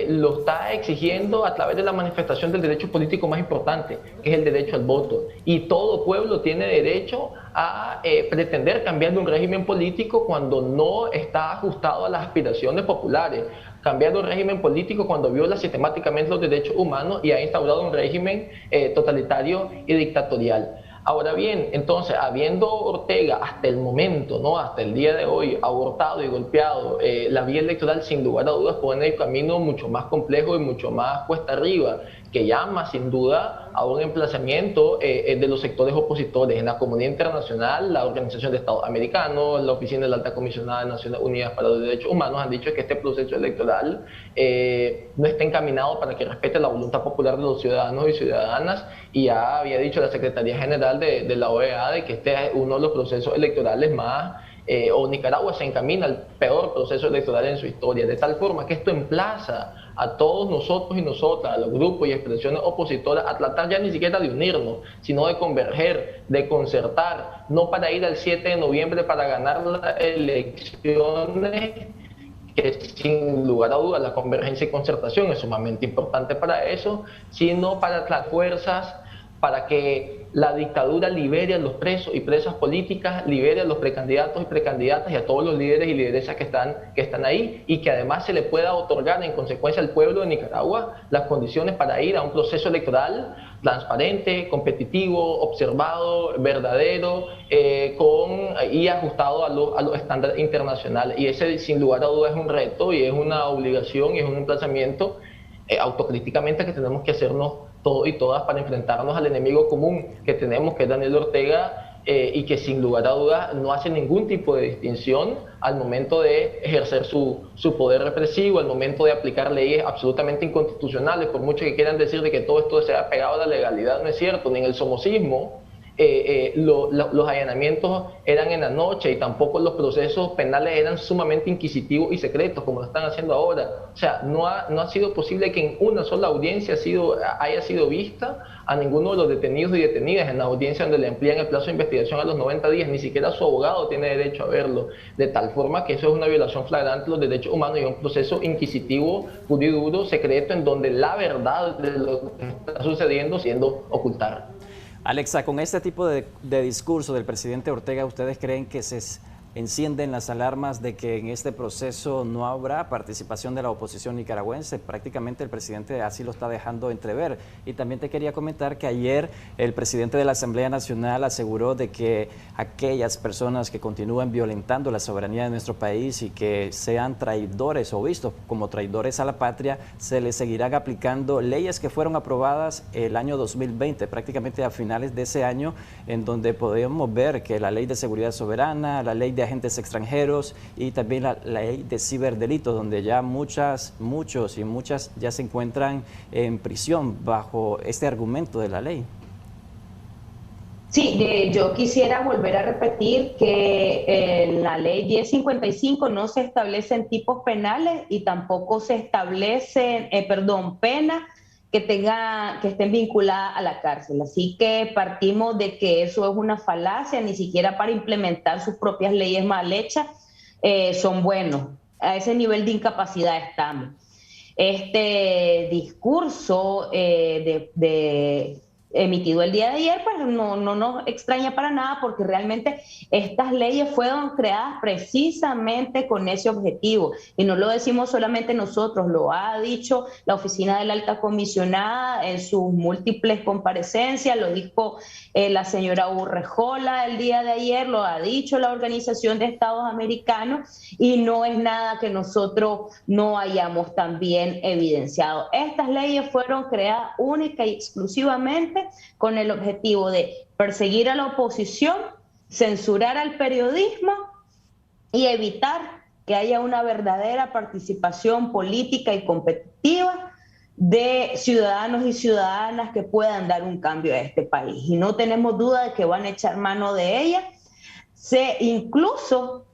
lo está exigiendo a través de la manifestación del derecho político más importante, que es el derecho al voto. Y todo pueblo tiene derecho a pretender cambiar de un régimen político cuando no está ajustado a las aspiraciones populares, cambiar de un régimen político cuando viola sistemáticamente los derechos humanos y ha instaurado un régimen totalitario y dictatorial. Ahora bien, entonces, habiendo Ortega hasta el momento, ¿no?, hasta el día de hoy, abortado y golpeado la vía electoral, sin lugar a dudas pone el camino mucho más complejo y mucho más cuesta arriba que llama sin duda a un emplazamiento de los sectores opositores en la comunidad internacional. La Organización de Estados Americanos, la Oficina de la Alta Comisionada de Naciones Unidas para los Derechos Humanos han dicho que este proceso electoral no está encaminado para que respete la voluntad popular de los ciudadanos y ciudadanas, y ya había dicho la Secretaría General de la OEA de que este es uno de los procesos electorales más o Nicaragua se encamina al peor proceso electoral en su historia, de tal forma que esto emplaza a todos nosotros y nosotras, a los grupos y expresiones opositoras, a tratar ya ni siquiera de unirnos, sino de converger, de concertar, no para ir al 7 de noviembre para ganar las elecciones, que sin lugar a dudas la convergencia y concertación es sumamente importante para eso, sino para las fuerzas, para que la dictadura libere a los presos y presas políticas, libere a los precandidatos y precandidatas y a todos los líderes y lideresas que están ahí, y que además se le pueda otorgar en consecuencia al pueblo de Nicaragua las condiciones para ir a un proceso electoral transparente, competitivo, observado, verdadero, y ajustado a los estándares internacionales. Y ese sin lugar a dudas es un reto y es una obligación y es un emplazamiento autocríticamente que tenemos que hacernos todos y todas para enfrentarnos al enemigo común que tenemos, que es Daniel Ortega, y que sin lugar a dudas no hace ningún tipo de distinción al momento de ejercer su poder represivo, al momento de aplicar leyes absolutamente inconstitucionales, por mucho que quieran decir de que todo esto se ha pegado a la legalidad, no es cierto, ni en el somocismo los allanamientos eran en la noche y tampoco los procesos penales eran sumamente inquisitivos y secretos como lo están haciendo ahora. O sea, no ha sido posible que en una sola audiencia haya sido vista a ninguno de los detenidos y detenidas en la audiencia donde le amplían el plazo de investigación a los 90 días, ni siquiera su abogado tiene derecho a verlo, de tal forma que eso es una violación flagrante de los derechos humanos y un proceso inquisitivo, puro y duro, secreto, en donde la verdad de lo que está sucediendo siendo ocultada. Alexa, con este tipo de discurso del presidente Ortega, ¿ustedes creen que se encienden las alarmas de que en este proceso no habrá participación de la oposición nicaragüense? Prácticamente el presidente así lo está dejando entrever. Y también te quería comentar que ayer el presidente de la Asamblea Nacional aseguró de que aquellas personas que continúan violentando la soberanía de nuestro país y que sean traidores o vistos como traidores a la patria, se les seguirán aplicando leyes que fueron aprobadas el año 2020, prácticamente a finales de ese año, en donde podemos ver que la ley de seguridad soberana, la ley de agentes extranjeros y también la ley de ciberdelitos, donde ya muchos y muchas ya se encuentran en prisión bajo este argumento de la ley. Sí, yo quisiera volver a repetir que en la ley 1055 no se establecen tipos penales y tampoco se establecen, penas que estén vinculadas a la cárcel. Así que partimos de que eso es una falacia, ni siquiera para implementar sus propias leyes mal hechas son buenos. A ese nivel de incapacidad estamos. Este discurso emitido el día de ayer, pues no nos extraña para nada, porque realmente estas leyes fueron creadas precisamente con ese objetivo, y no lo decimos solamente nosotros, lo ha dicho la Oficina de la Alta Comisionada en sus múltiples comparecencias, lo dijo la señora Urrejola el día de ayer, lo ha dicho la Organización de Estados Americanos, y no es nada que nosotros no hayamos también evidenciado. Estas leyes fueron creadas única y exclusivamente con el objetivo de perseguir a la oposición, censurar al periodismo y evitar que haya una verdadera participación política y competitiva de ciudadanos y ciudadanas que puedan dar un cambio a este país. Y no tenemos duda de que van a echar mano de ella, incluso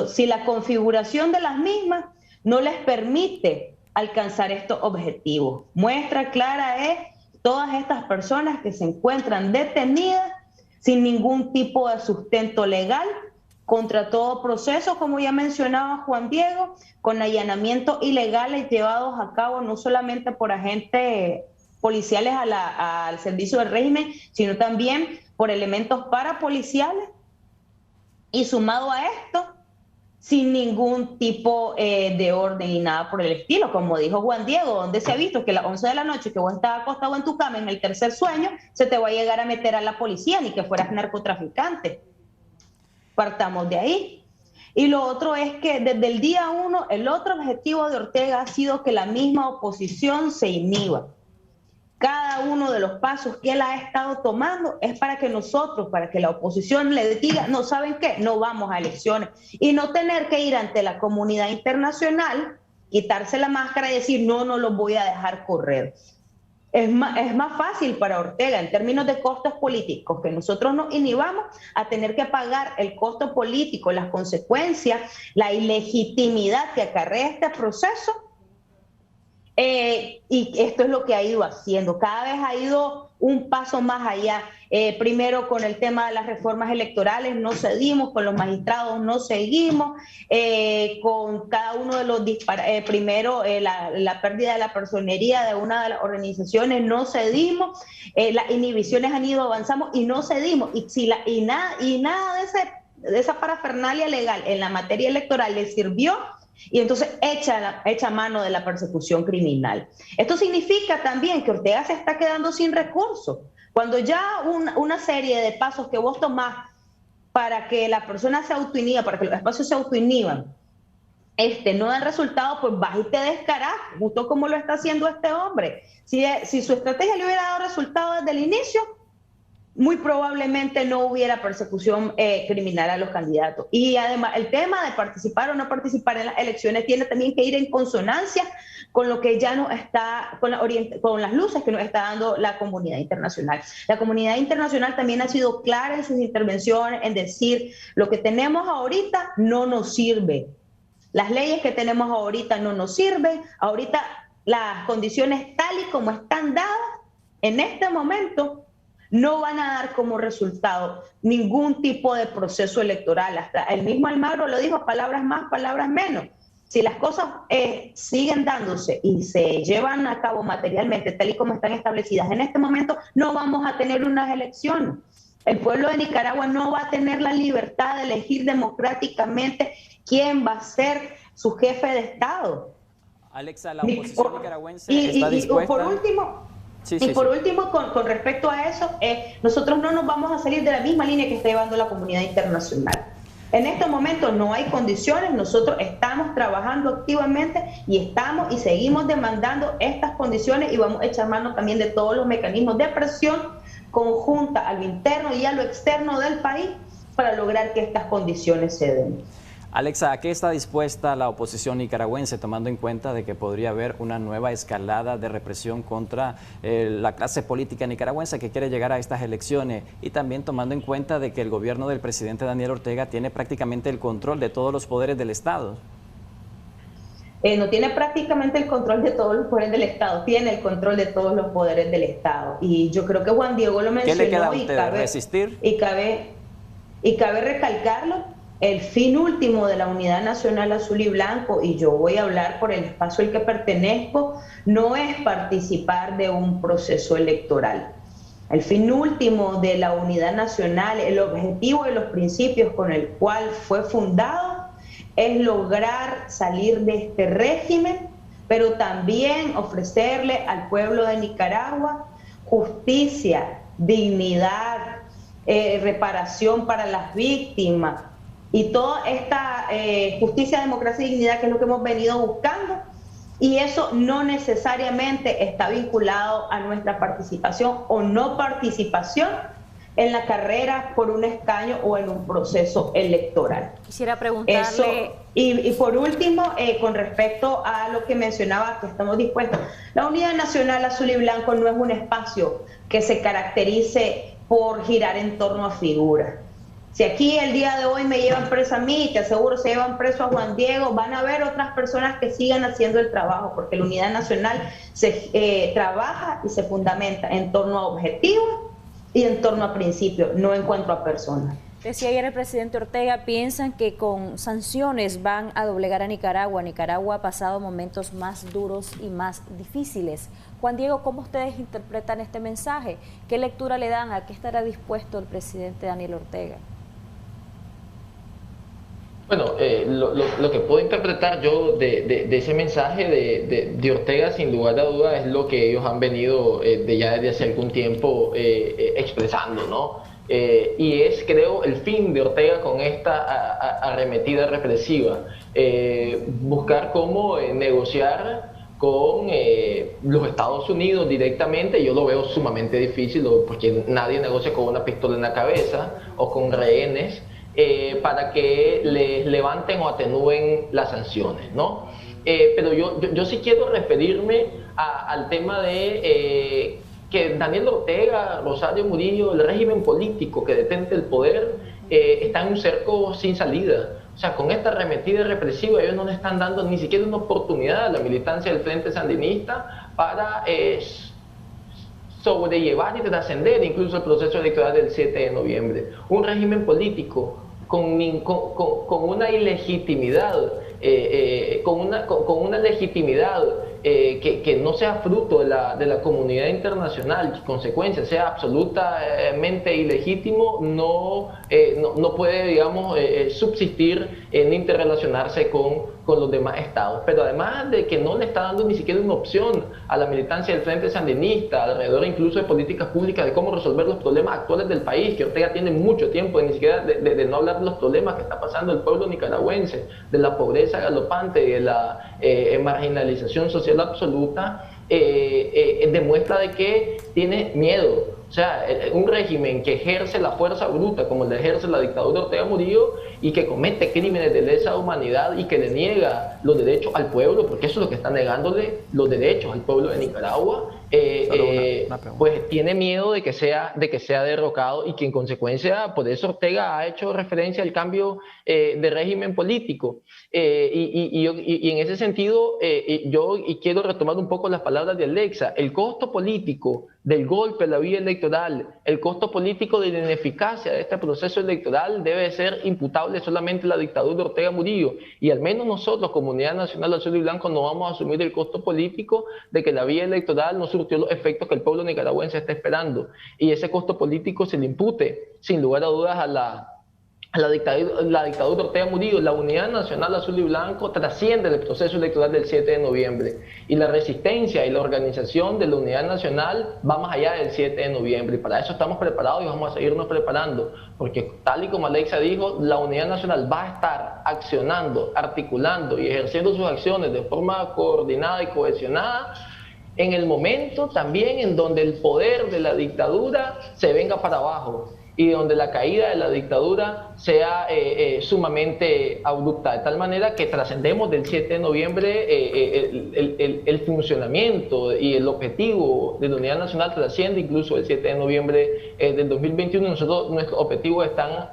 si la configuración de las mismas no les permite alcanzar estos objetivos. Muestra clara es todas estas personas que se encuentran detenidas sin ningún tipo de sustento legal, contra todo proceso, como ya mencionaba Juan Diego, con allanamientos ilegales llevados a cabo no solamente por agentes policiales al servicio del régimen, sino también por elementos parapoliciales, y sumado a esto, sin ningún tipo de orden y nada por el estilo. Como dijo Juan Diego, donde se ha visto que a las 11 de la noche que vos estás acostado en tu cama en el tercer sueño, se te va a llegar a meter a la policía, ni que fueras narcotraficante. Partamos de ahí. Y lo otro es que desde el día 1, el otro objetivo de Ortega ha sido que la misma oposición se inhiba. cada uno de los pasos que él ha estado tomando es para que nosotros, para que la oposición le diga, no, ¿saben qué? No vamos a elecciones. Y no tener que ir ante la comunidad internacional, quitarse la máscara y decir, no, no los voy a dejar correr. Es más fácil para Ortega, en términos de costos políticos, que nosotros nos inhibamos a tener que pagar el costo político, las consecuencias, la ilegitimidad que acarrea este proceso. Y esto es lo que ha ido haciendo, cada vez ha ido un paso más allá. Primero con el tema de las reformas electorales no cedimos, con los magistrados no seguimos, con cada uno de los primero la pérdida de la personería de una de las organizaciones no cedimos, las inhibiciones han ido avanzando y no cedimos, y nada de esa parafernalia legal en la materia electoral le sirvió. Y entonces echa mano de la persecución criminal. Esto significa también que Ortega se está quedando sin recursos. Cuando ya una serie de pasos que vos tomás para que la persona se autoinhiba, para que los espacios se autoinhiban, no dan resultado, pues vas y te descarás, justo como lo está haciendo este hombre. Si su estrategia le hubiera dado resultado desde el inicio, muy probablemente no hubiera persecución criminal a los candidatos. Y además el tema de participar o no participar en las elecciones tiene también que ir en consonancia con lo que ya nos está, con las luces que nos está dando la comunidad internacional. La comunidad internacional también ha sido clara en sus intervenciones en decir, lo que tenemos ahorita no nos sirve. Las leyes que tenemos ahorita no nos sirven. Ahorita las condiciones tal y como están dadas en este momento no van a dar como resultado ningún tipo de proceso electoral. Hasta el mismo Almagro lo dijo, palabras más, palabras menos. Si las cosas siguen dándose y se llevan a cabo materialmente tal y como están establecidas en este momento, no vamos a tener unas elecciones. El pueblo de Nicaragua no va a tener la libertad de elegir democráticamente quién va a ser su jefe de Estado. Alexa, la oposición nicaragüense está dispuesta... Por último, con respecto a eso, nosotros no nos vamos a salir de la misma línea que está llevando la comunidad internacional. En este momento no hay condiciones, nosotros estamos trabajando activamente y seguimos demandando estas condiciones y vamos a echar mano también de todos los mecanismos de presión conjunta a lo interno y a lo externo del país para lograr que estas condiciones se den. Alexa, ¿a qué está dispuesta la oposición nicaragüense, tomando en cuenta de que podría haber una nueva escalada de represión contra la clase política nicaragüense que quiere llegar a estas elecciones, y también tomando en cuenta de que el gobierno del presidente Daniel Ortega tiene prácticamente el control de todos los poderes del Estado? No tiene prácticamente el control de todos los poderes del Estado, tiene el control de todos los poderes del Estado. Y yo creo que Juan Diego lo mencionó. ¿Qué le queda a usted? ¿Resistir? Y cabe recalcarlo. El fin último de la Unidad Nacional Azul y Blanco, y yo voy a hablar por el espacio al que pertenezco, no es participar de un proceso electoral. El fin último de la Unidad Nacional, el objetivo de los principios con el cual fue fundado, es lograr salir de este régimen, pero también ofrecerle al pueblo de Nicaragua justicia, dignidad, reparación para las víctimas, y toda esta justicia, democracia y dignidad, que es lo que hemos venido buscando, y eso no necesariamente está vinculado a nuestra participación o no participación en la carrera por un escaño o en un proceso electoral. Quisiera preguntarle... Y por último, con respecto a lo que mencionaba, que estamos dispuestos, la Unidad Nacional Azul y Blanco no es un espacio que se caracterice por girar en torno a figuras. Si aquí el día de hoy me llevan preso a mí, te aseguro se llevan preso a Juan Diego, van a haber otras personas que sigan haciendo el trabajo, porque la Unidad Nacional se trabaja y se fundamenta en torno a objetivos y en torno a principios, no en cuanto a personas. Decía ayer el presidente Ortega, piensan que con sanciones van a doblegar a Nicaragua. Nicaragua ha pasado momentos más duros y más difíciles. Juan Diego, ¿cómo ustedes interpretan este mensaje? ¿Qué lectura le dan? ¿A qué estará dispuesto el presidente Daniel Ortega? Bueno, lo que puedo interpretar yo de ese mensaje de Ortega, sin lugar a duda, es lo que ellos han venido ya desde hace algún tiempo expresando, ¿no? Y es, creo, el fin de Ortega con esta arremetida represiva, buscar cómo negociar con los Estados Unidos directamente. Yo lo veo sumamente difícil, porque nadie negocia con una pistola en la cabeza o con rehenes para que les levanten o atenúen las sanciones, ¿no? Pero yo sí quiero referirme al tema de que Daniel Ortega, Rosario Murillo, el régimen político que detenta el poder, está en un cerco sin salida. O sea, con esta arremetida represiva ellos no le están dando ni siquiera una oportunidad a la militancia del Frente Sandinista para sobrellevar y trascender incluso el proceso electoral del 7 de noviembre. Un régimen político con una ilegitimidad, con una legitimidad que no sea fruto de la comunidad internacional, en consecuencia sea absolutamente ilegítimo, no puede, digamos, subsistir ni interrelacionarse con los demás estados. Pero además de que no le está dando ni siquiera una opción a la militancia del Frente Sandinista, alrededor incluso de políticas públicas de cómo resolver los problemas actuales del país, que Ortega tiene mucho tiempo ni siquiera de no hablar de los problemas que está pasando el pueblo nicaragüense, de la pobreza galopante y de la marginalización social absoluta, demuestra de que tiene miedo. O sea, un régimen que ejerce la fuerza bruta como le ejerce la dictadura de Ortega Murillo y que comete crímenes de lesa humanidad y que le niega los derechos al pueblo, porque eso es lo que está negándole, los derechos al pueblo de Nicaragua, pues tiene miedo de que sea derrocado, y que en consecuencia por eso Ortega ha hecho referencia al cambio de régimen político. Y en ese sentido yo quiero retomar un poco las palabras de Alexa. El costo político del golpe a la vía electoral, el costo político de la ineficacia de este proceso electoral debe ser imputable solamente a la dictadura de Ortega Murillo, y al menos nosotros, Comunidad Nacional Azul y Blanco, no vamos a asumir el costo político de que la vía electoral no surtió los efectos que el pueblo nicaragüense está esperando, y ese costo político se le impute sin lugar a dudas a la dictadura de Ortega Murillo. La Unidad Nacional Azul y Blanco trasciende el proceso electoral del 7 de noviembre, y la resistencia y la organización de la Unidad Nacional va más allá del 7 de noviembre, y para eso estamos preparados y vamos a seguirnos preparando, porque tal y como Alexa dijo, la Unidad Nacional va a estar accionando, articulando y ejerciendo sus acciones de forma coordinada y cohesionada en el momento también en donde el poder de la dictadura se venga para abajo, y donde la caída de la dictadura sea sumamente abrupta, de tal manera que trascendemos del 7 de noviembre, el funcionamiento y el objetivo de la Unidad Nacional trasciende incluso el 7 de noviembre del 2021. Nuestros objetivos están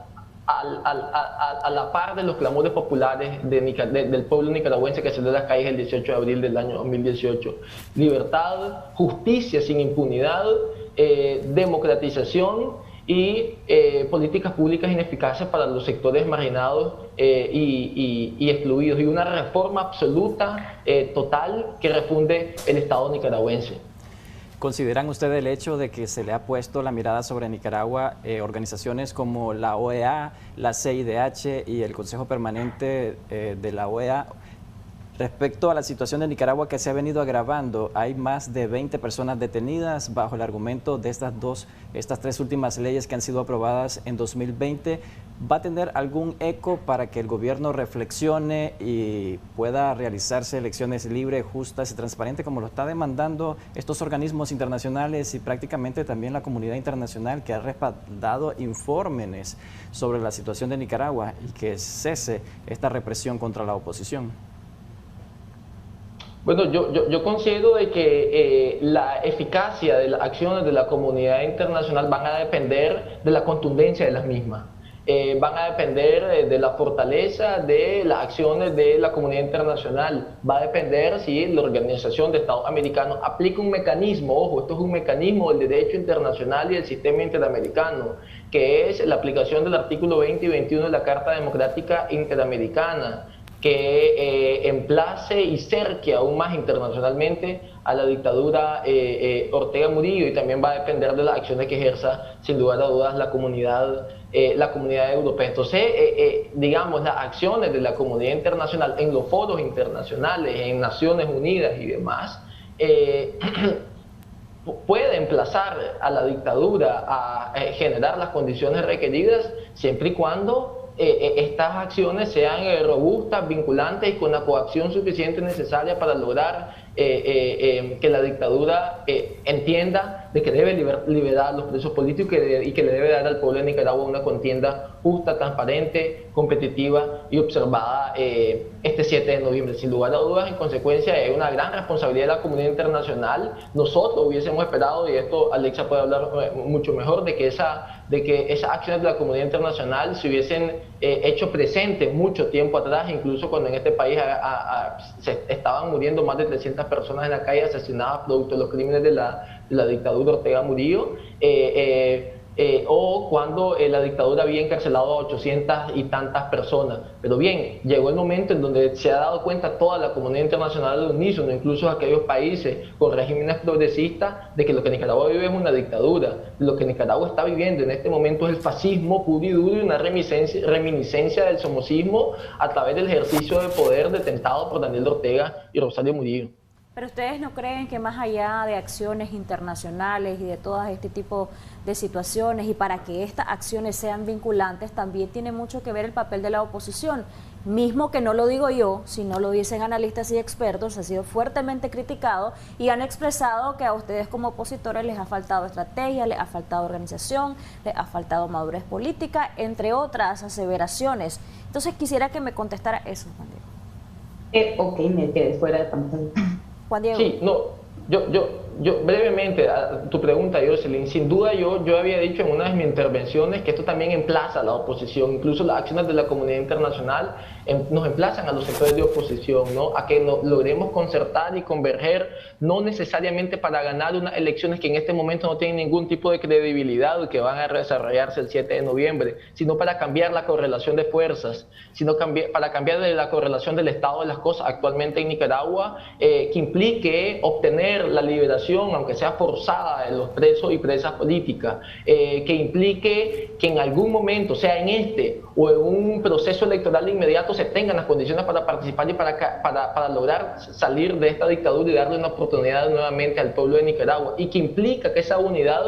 a la par de los clamores populares del pueblo nicaragüense que salió de las calles el 18 de abril del año 2018. Libertad, justicia sin impunidad, democratización y políticas públicas ineficaces para los sectores marginados y excluidos, y una reforma absoluta, total, que refunde el Estado nicaragüense. ¿Consideran ustedes el hecho de que se le ha puesto la mirada sobre Nicaragua organizaciones como la OEA, la CIDH y el Consejo Permanente de la OEA? Respecto a la situación de Nicaragua, que se ha venido agravando, hay más de 20 personas detenidas bajo el argumento de estas tres últimas leyes que han sido aprobadas en 2020. ¿Va a tener algún eco para que el gobierno reflexione y pueda realizarse elecciones libres, justas y transparentes, como lo está demandando estos organismos internacionales y prácticamente también la comunidad internacional, que ha respaldado informes sobre la situación de Nicaragua, y que cese esta represión contra la oposición? Bueno, yo considero de que la eficacia de las acciones de la comunidad internacional van a depender de la contundencia de las mismas. Van a depender de la fortaleza de las acciones de la comunidad internacional. Va a depender si la Organización de Estados Americanos aplica un mecanismo, ojo, esto es un mecanismo del derecho internacional y del sistema interamericano, que es la aplicación del artículo 20 y 21 de la Carta Democrática Interamericana, que emplace y cerque aún más internacionalmente a la dictadura Ortega Murillo, y también va a depender de las acciones que ejerza, sin lugar a dudas, la comunidad europea. Entonces, digamos, las acciones de la comunidad internacional en los foros internacionales, en Naciones Unidas y demás, puede emplazar a la dictadura a generar las condiciones requeridas, siempre y cuando estas acciones sean robustas, vinculantes y con la coacción suficiente necesaria para lograr que la dictadura entienda de que debe liberar a los presos políticos y que le debe dar al pueblo de Nicaragua una contienda justa, transparente, competitiva y observada este 7 de noviembre. Sin lugar a dudas, en consecuencia, es una gran responsabilidad de la comunidad internacional. Nosotros hubiésemos esperado, y esto Alexa puede hablar mucho mejor, de que esas acciones de la comunidad internacional se hubiesen hecho presentes mucho tiempo atrás, incluso cuando en este país se estaban muriendo más de 300 personas en la calle asesinadas producto de los crímenes de la dictadura Ortega Murillo, o cuando la dictadura había encarcelado a 800 y tantas personas. Pero bien, llegó el momento en donde se ha dado cuenta toda la comunidad internacional de unísono, incluso aquellos países con regímenes progresistas, de que lo que Nicaragua vive es una dictadura. Lo que Nicaragua está viviendo en este momento es el fascismo puro y duro y una reminiscencia del somocismo a través del ejercicio de poder detentado por Daniel Ortega y Rosario Murillo. Pero ustedes no creen que más allá de acciones internacionales y de todo este tipo de situaciones, y para que estas acciones sean vinculantes, también tiene mucho que ver el papel de la oposición? Mismo que no lo digo yo, sino lo dicen analistas y expertos, ha sido fuertemente criticado y han expresado que a ustedes como opositores les ha faltado estrategia, les ha faltado organización, les ha faltado madurez política, entre otras aseveraciones. Entonces quisiera que me contestara eso, Juan Diego. Ok, me quedé fuera de pantalla. Juan Diego. Sí, no, yo brevemente a tu pregunta, Jocelyn, sin duda yo había dicho en una de mis intervenciones que esto también emplaza a la oposición, incluso las acciones de la comunidad internacional nos emplazan a los sectores de oposición, ¿no? A que logremos concertar y converger, no necesariamente para ganar unas elecciones que en este momento no tienen ningún tipo de credibilidad y que van a desarrollarse el 7 de noviembre, sino para cambiar la correlación de fuerzas, para cambiar la correlación del estado de las cosas actualmente en Nicaragua, que implique obtener la liberación, aunque sea forzada, de los presos y presas políticas, que implique que en algún momento, sea en este o en un proceso electoral inmediato, se tengan las condiciones para participar y para lograr salir de esta dictadura y darle una oportunidad nuevamente al pueblo de Nicaragua, y que implica que esa unidad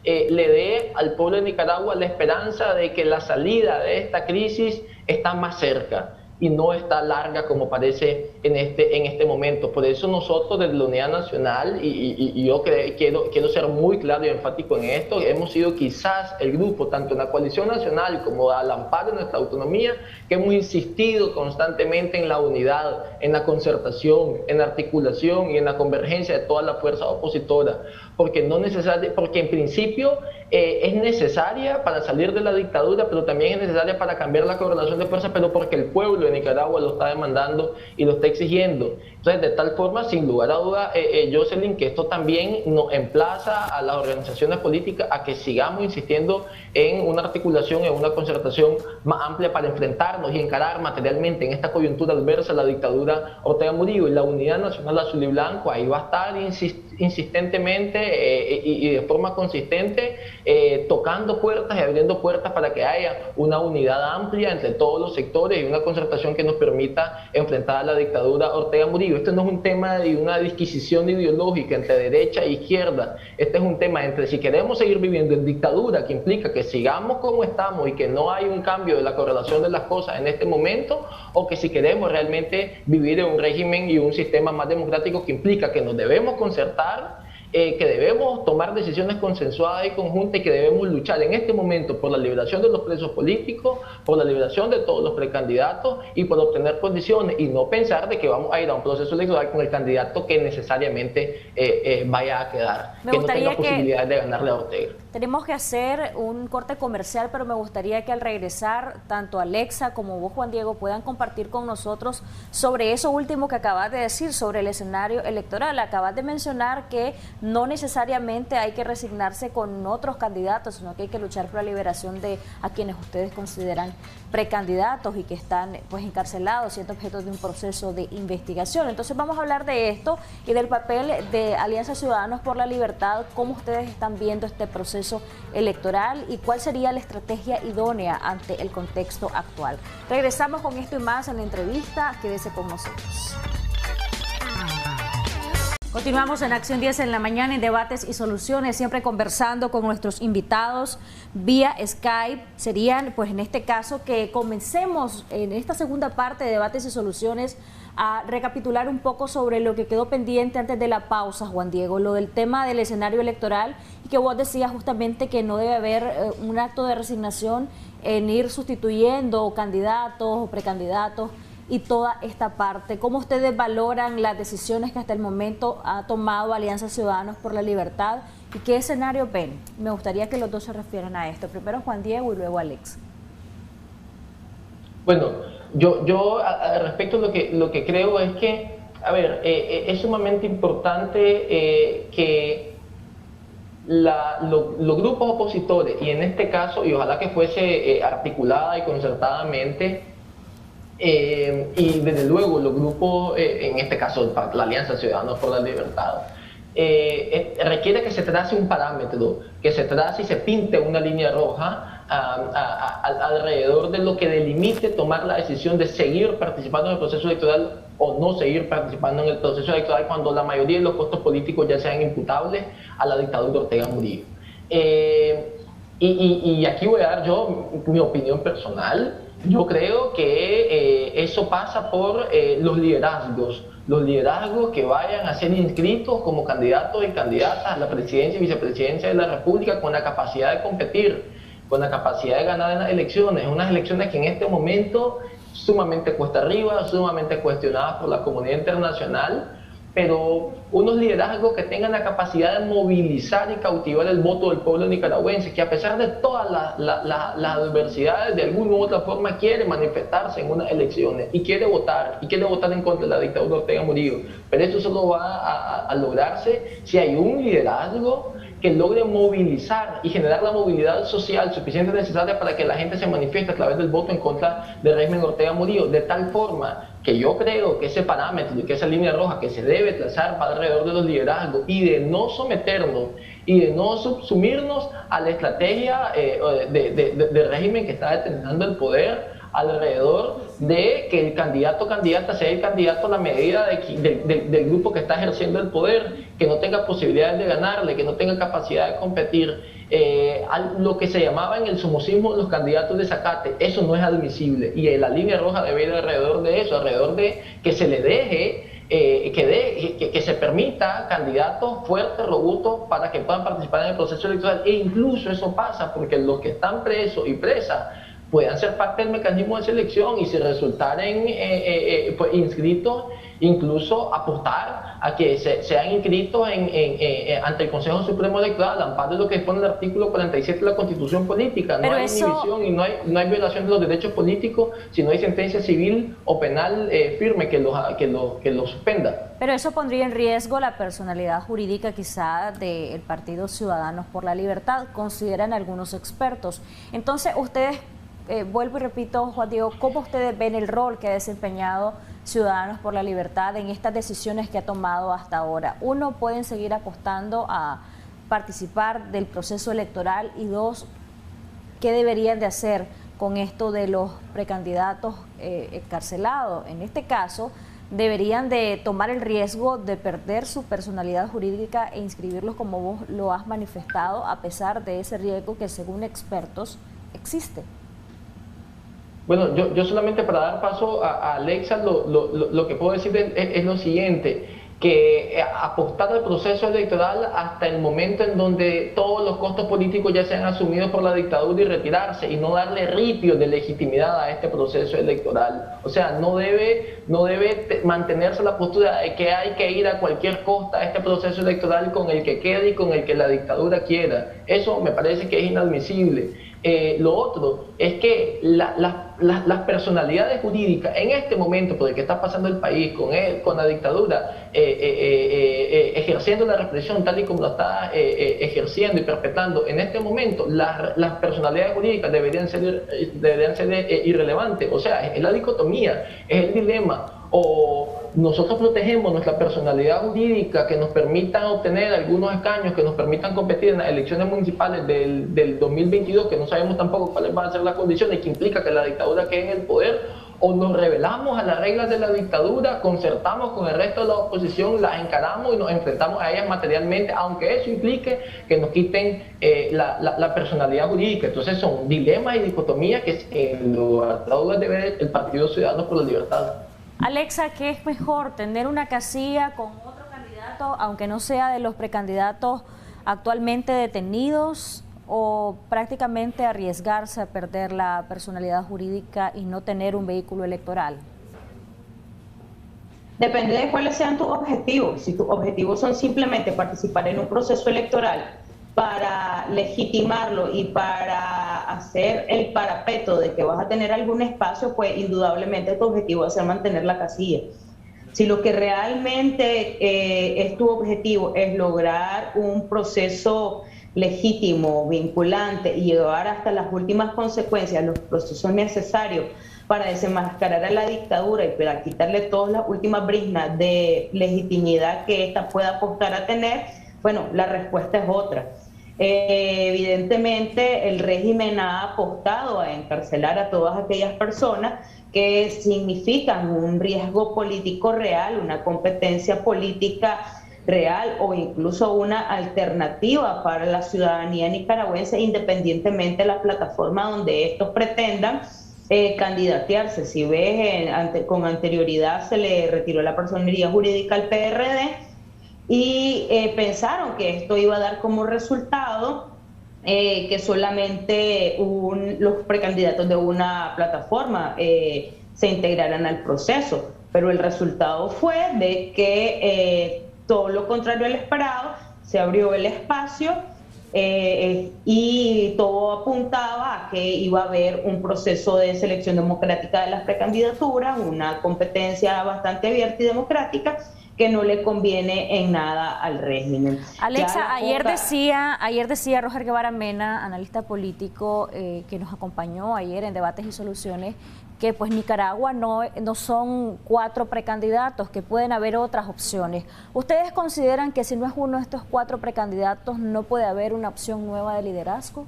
le dé al pueblo de Nicaragua la esperanza de que la salida de esta crisis está más cerca y no está larga como parece en este momento. Por eso nosotros desde la Unidad Nacional, y yo quiero ser muy claro y enfático en esto, hemos sido quizás el grupo, tanto en la coalición nacional como al amparo de nuestra autonomía, que hemos insistido constantemente en la unidad, en la concertación, en la articulación y en la convergencia de todas las fuerzas opositoras, porque en principio es necesaria para salir de la dictadura, pero también es necesaria para cambiar la correlación de fuerzas, pero porque el pueblo de Nicaragua lo está demandando y lo está exigiendo. Entonces, de tal forma, sin lugar a duda, Jocelyn, que esto también nos emplaza a las organizaciones políticas a que sigamos insistiendo en una articulación, en una concertación más amplia para enfrentarnos y encarar materialmente en esta coyuntura adversa a la dictadura Ortega Murillo. Y la Unidad Nacional Azul y Blanco ahí va a estar insistentemente y de forma consistente tocando puertas y abriendo puertas para que haya una unidad amplia entre todos los sectores y una concertación que nos permita enfrentar a la dictadura Ortega Murillo. Esto no es un tema de una disquisición ideológica entre derecha e izquierda. Este es un tema entre si queremos seguir viviendo en dictadura, que implica que sigamos como estamos y que no hay un cambio de la correlación de las cosas en este momento, o que si queremos realmente vivir en un régimen y un sistema más democrático, que implica que nos debemos concertar, que debemos tomar decisiones consensuadas y conjuntas, y que debemos luchar en este momento por la liberación de los presos políticos, por la liberación de todos los precandidatos y por obtener condiciones, y no pensar de que vamos a ir a un proceso electoral con el candidato que necesariamente vaya a quedar, que no tenga posibilidades de ganarle a Ortega. Tenemos que hacer un corte comercial, pero me gustaría que al regresar, tanto Alexa como vos, Juan Diego, puedan compartir con nosotros sobre eso último que acabas de decir, sobre el escenario electoral. Acabas de mencionar que no necesariamente hay que resignarse con otros candidatos, sino que hay que luchar por la liberación de a quienes ustedes consideran precandidatos y que están pues encarcelados, siendo objeto de un proceso de investigación. Entonces vamos a hablar de esto y del papel de Alianza Ciudadanos por la Libertad, cómo ustedes están viendo este proceso electoral y cuál sería la estrategia idónea ante el contexto actual. Regresamos con esto y más en la entrevista. Quédese con nosotros. Continuamos en Acción 10 en la mañana, en Debates y Soluciones, siempre conversando con nuestros invitados vía Skype. Serían, pues en este caso, que comencemos en esta segunda parte de Debates y Soluciones a recapitular un poco sobre lo que quedó pendiente antes de la pausa, Juan Diego, lo del tema del escenario electoral, y que vos decías justamente que no debe haber un acto de resignación en ir sustituyendo candidatos o precandidatos y toda esta parte. ¿Cómo ustedes valoran las decisiones que hasta el momento ha tomado Alianza Ciudadanos por la Libertad y qué escenario ven? Me gustaría que los dos se refieran a esto. Primero Juan Diego y luego Alex. Bueno, yo respecto a lo que creo es que, a ver, es sumamente importante que los grupos opositores, y en este caso, y ojalá que fuese articulada y concertadamente, y desde luego los grupos, en este caso la Alianza Ciudadanos por la Libertad, requiere que se trace un parámetro, que se trace y se pinte una línea roja alrededor de lo que delimite tomar la decisión de seguir participando en el proceso electoral o no seguir participando en el proceso electoral cuando la mayoría de los costos políticos ya sean imputables a la dictadura de Ortega Murillo. Y aquí voy a dar yo mi opinión personal. Yo creo que eso pasa por los liderazgos que vayan a ser inscritos como candidatos y candidatas a la presidencia y vicepresidencia de la República con la capacidad de competir, con la capacidad de ganar en las elecciones, unas elecciones que en este momento sumamente cuesta arriba, sumamente cuestionadas por la comunidad internacional, pero unos liderazgos que tengan la capacidad de movilizar y cautivar el voto del pueblo nicaragüense, que a pesar de todas las adversidades, de alguna u otra forma quiere manifestarse en unas elecciones y quiere votar en contra de la dictadura de Ortega Murillo. Pero eso solo va a lograrse si hay un liderazgo que logre movilizar y generar la movilidad social suficiente necesaria para que la gente se manifieste a través del voto en contra del régimen Ortega Murillo, de tal forma que yo creo que ese parámetro y que esa línea roja que se debe trazar va alrededor de los liderazgos y de no someternos y de no subsumirnos a la estrategia del régimen que está determinando el poder alrededor de que el candidato o candidata sea el candidato a la medida del grupo que está ejerciendo el poder, que no tenga posibilidades de ganarle, que no tenga capacidad de competir. Lo que se llamaba en el somocismo los candidatos de zacate, eso no es admisible y la línea roja debe ir alrededor de eso, alrededor de que se le deje que se permita candidatos fuertes, robustos, para que puedan participar en el proceso electoral. E incluso eso pasa porque los que están presos y presas puedan ser parte del mecanismo de selección y si resultaren pues, inscritos, incluso apostar a que sean inscritos ante el Consejo Supremo Electoral, amparo de lo que dispone el artículo 47 de la Constitución Política. No hay inhibición y no hay violación de los derechos políticos si no hay sentencia civil o penal firme que los suspenda. Pero eso pondría en riesgo la personalidad jurídica quizá del Partido Ciudadanos por la Libertad, consideran algunos expertos. Entonces, ustedes, vuelvo y repito, Juan Diego, ¿cómo ustedes ven el rol que ha desempeñado Ciudadanos por la Libertad en estas decisiones que ha tomado hasta ahora? Uno, ¿pueden seguir apostando a participar del proceso electoral? Y dos, ¿qué deberían de hacer con esto de los precandidatos encarcelados? En este caso, deberían de tomar el riesgo de perder su personalidad jurídica e inscribirlos como vos lo has manifestado, a pesar de ese riesgo que según expertos existe. Bueno, yo solamente para dar paso a Alexa, lo que puedo decir es lo siguiente, que apostar al proceso electoral hasta el momento en donde todos los costos políticos ya sean asumidos por la dictadura y retirarse y no darle ripio de legitimidad a este proceso electoral. O sea, no debe mantenerse la postura de que hay que ir a cualquier costa a este proceso electoral con el que quede y con el que la dictadura quiera. Eso me parece que es inadmisible. Lo otro es que las personalidades jurídicas en este momento por el que está pasando el país con la dictadura ejerciendo la represión tal y como la está ejerciendo y perpetrando en este momento, las personalidades jurídicas deberían ser irrelevantes. O sea, es la dicotomía, es el dilema. O nosotros protegemos nuestra personalidad jurídica que nos permitan obtener algunos escaños, que nos permitan competir en las elecciones municipales del 2022, que no sabemos tampoco cuáles van a ser las condiciones, que implica que la dictadura quede en el poder, o nos rebelamos a las reglas de la dictadura, concertamos con el resto de la oposición, las encaramos y nos enfrentamos a ellas materialmente, aunque eso implique que nos quiten la personalidad jurídica. Entonces son dilemas y dicotomías que lo trata de ver el Partido Ciudadanos por la Libertad. Alexa, ¿qué es mejor, tener una casilla con otro candidato, aunque no sea de los precandidatos actualmente detenidos, o prácticamente arriesgarse a perder la personalidad jurídica y no tener un vehículo electoral? Depende de cuáles sean tus objetivos. Si tus objetivos son simplemente participar en un proceso electoral para legitimarlo y para hacer el parapeto de que vas a tener algún espacio, pues indudablemente tu objetivo va a ser mantener la casilla. Si lo que realmente es tu objetivo es lograr un proceso legítimo, vinculante y llevar hasta las últimas consecuencias los procesos necesarios para desenmascarar a la dictadura y para quitarle todas las últimas briznas de legitimidad que ésta pueda apostar a tener, bueno, la respuesta es otra. Evidentemente el régimen ha apostado a encarcelar a todas aquellas personas que significan un riesgo político real, una competencia política real o incluso una alternativa para la ciudadanía nicaragüense, independientemente de la plataforma donde estos pretendan candidatearse. Si ves, con anterioridad se le retiró la personería jurídica al PRD y pensaron que esto iba a dar como resultado que solamente los precandidatos de una plataforma se integraran al proceso, pero el resultado fue de que todo lo contrario al esperado, se abrió el espacio y todo apuntaba a que iba a haber un proceso de selección democrática de las precandidaturas, una competencia bastante abierta y democrática que no le conviene en nada al régimen. Alexa, ayer decía Roger Guevara Mena, analista político que nos acompañó ayer en Debates y Soluciones, que pues Nicaragua no son 4 precandidatos, que pueden haber otras opciones. ¿Ustedes consideran que si no es uno de estos 4 precandidatos no puede haber una opción nueva de liderazgo?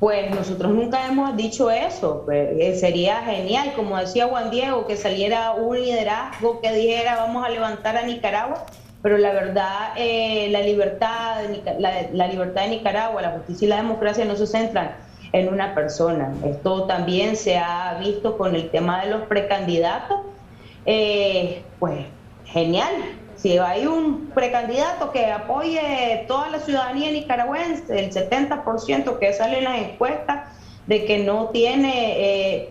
Pues nosotros nunca hemos dicho eso. Pues, sería genial, como decía Juan Diego, que saliera un liderazgo que dijera vamos a levantar a Nicaragua, pero la verdad la libertad de Nicaragua, la justicia y la democracia no se centran en una persona. Esto también se ha visto con el tema de los precandidatos. Pues genial, si hay un precandidato que apoye toda la ciudadanía nicaragüense, el 70% que sale en las encuestas de que no tiene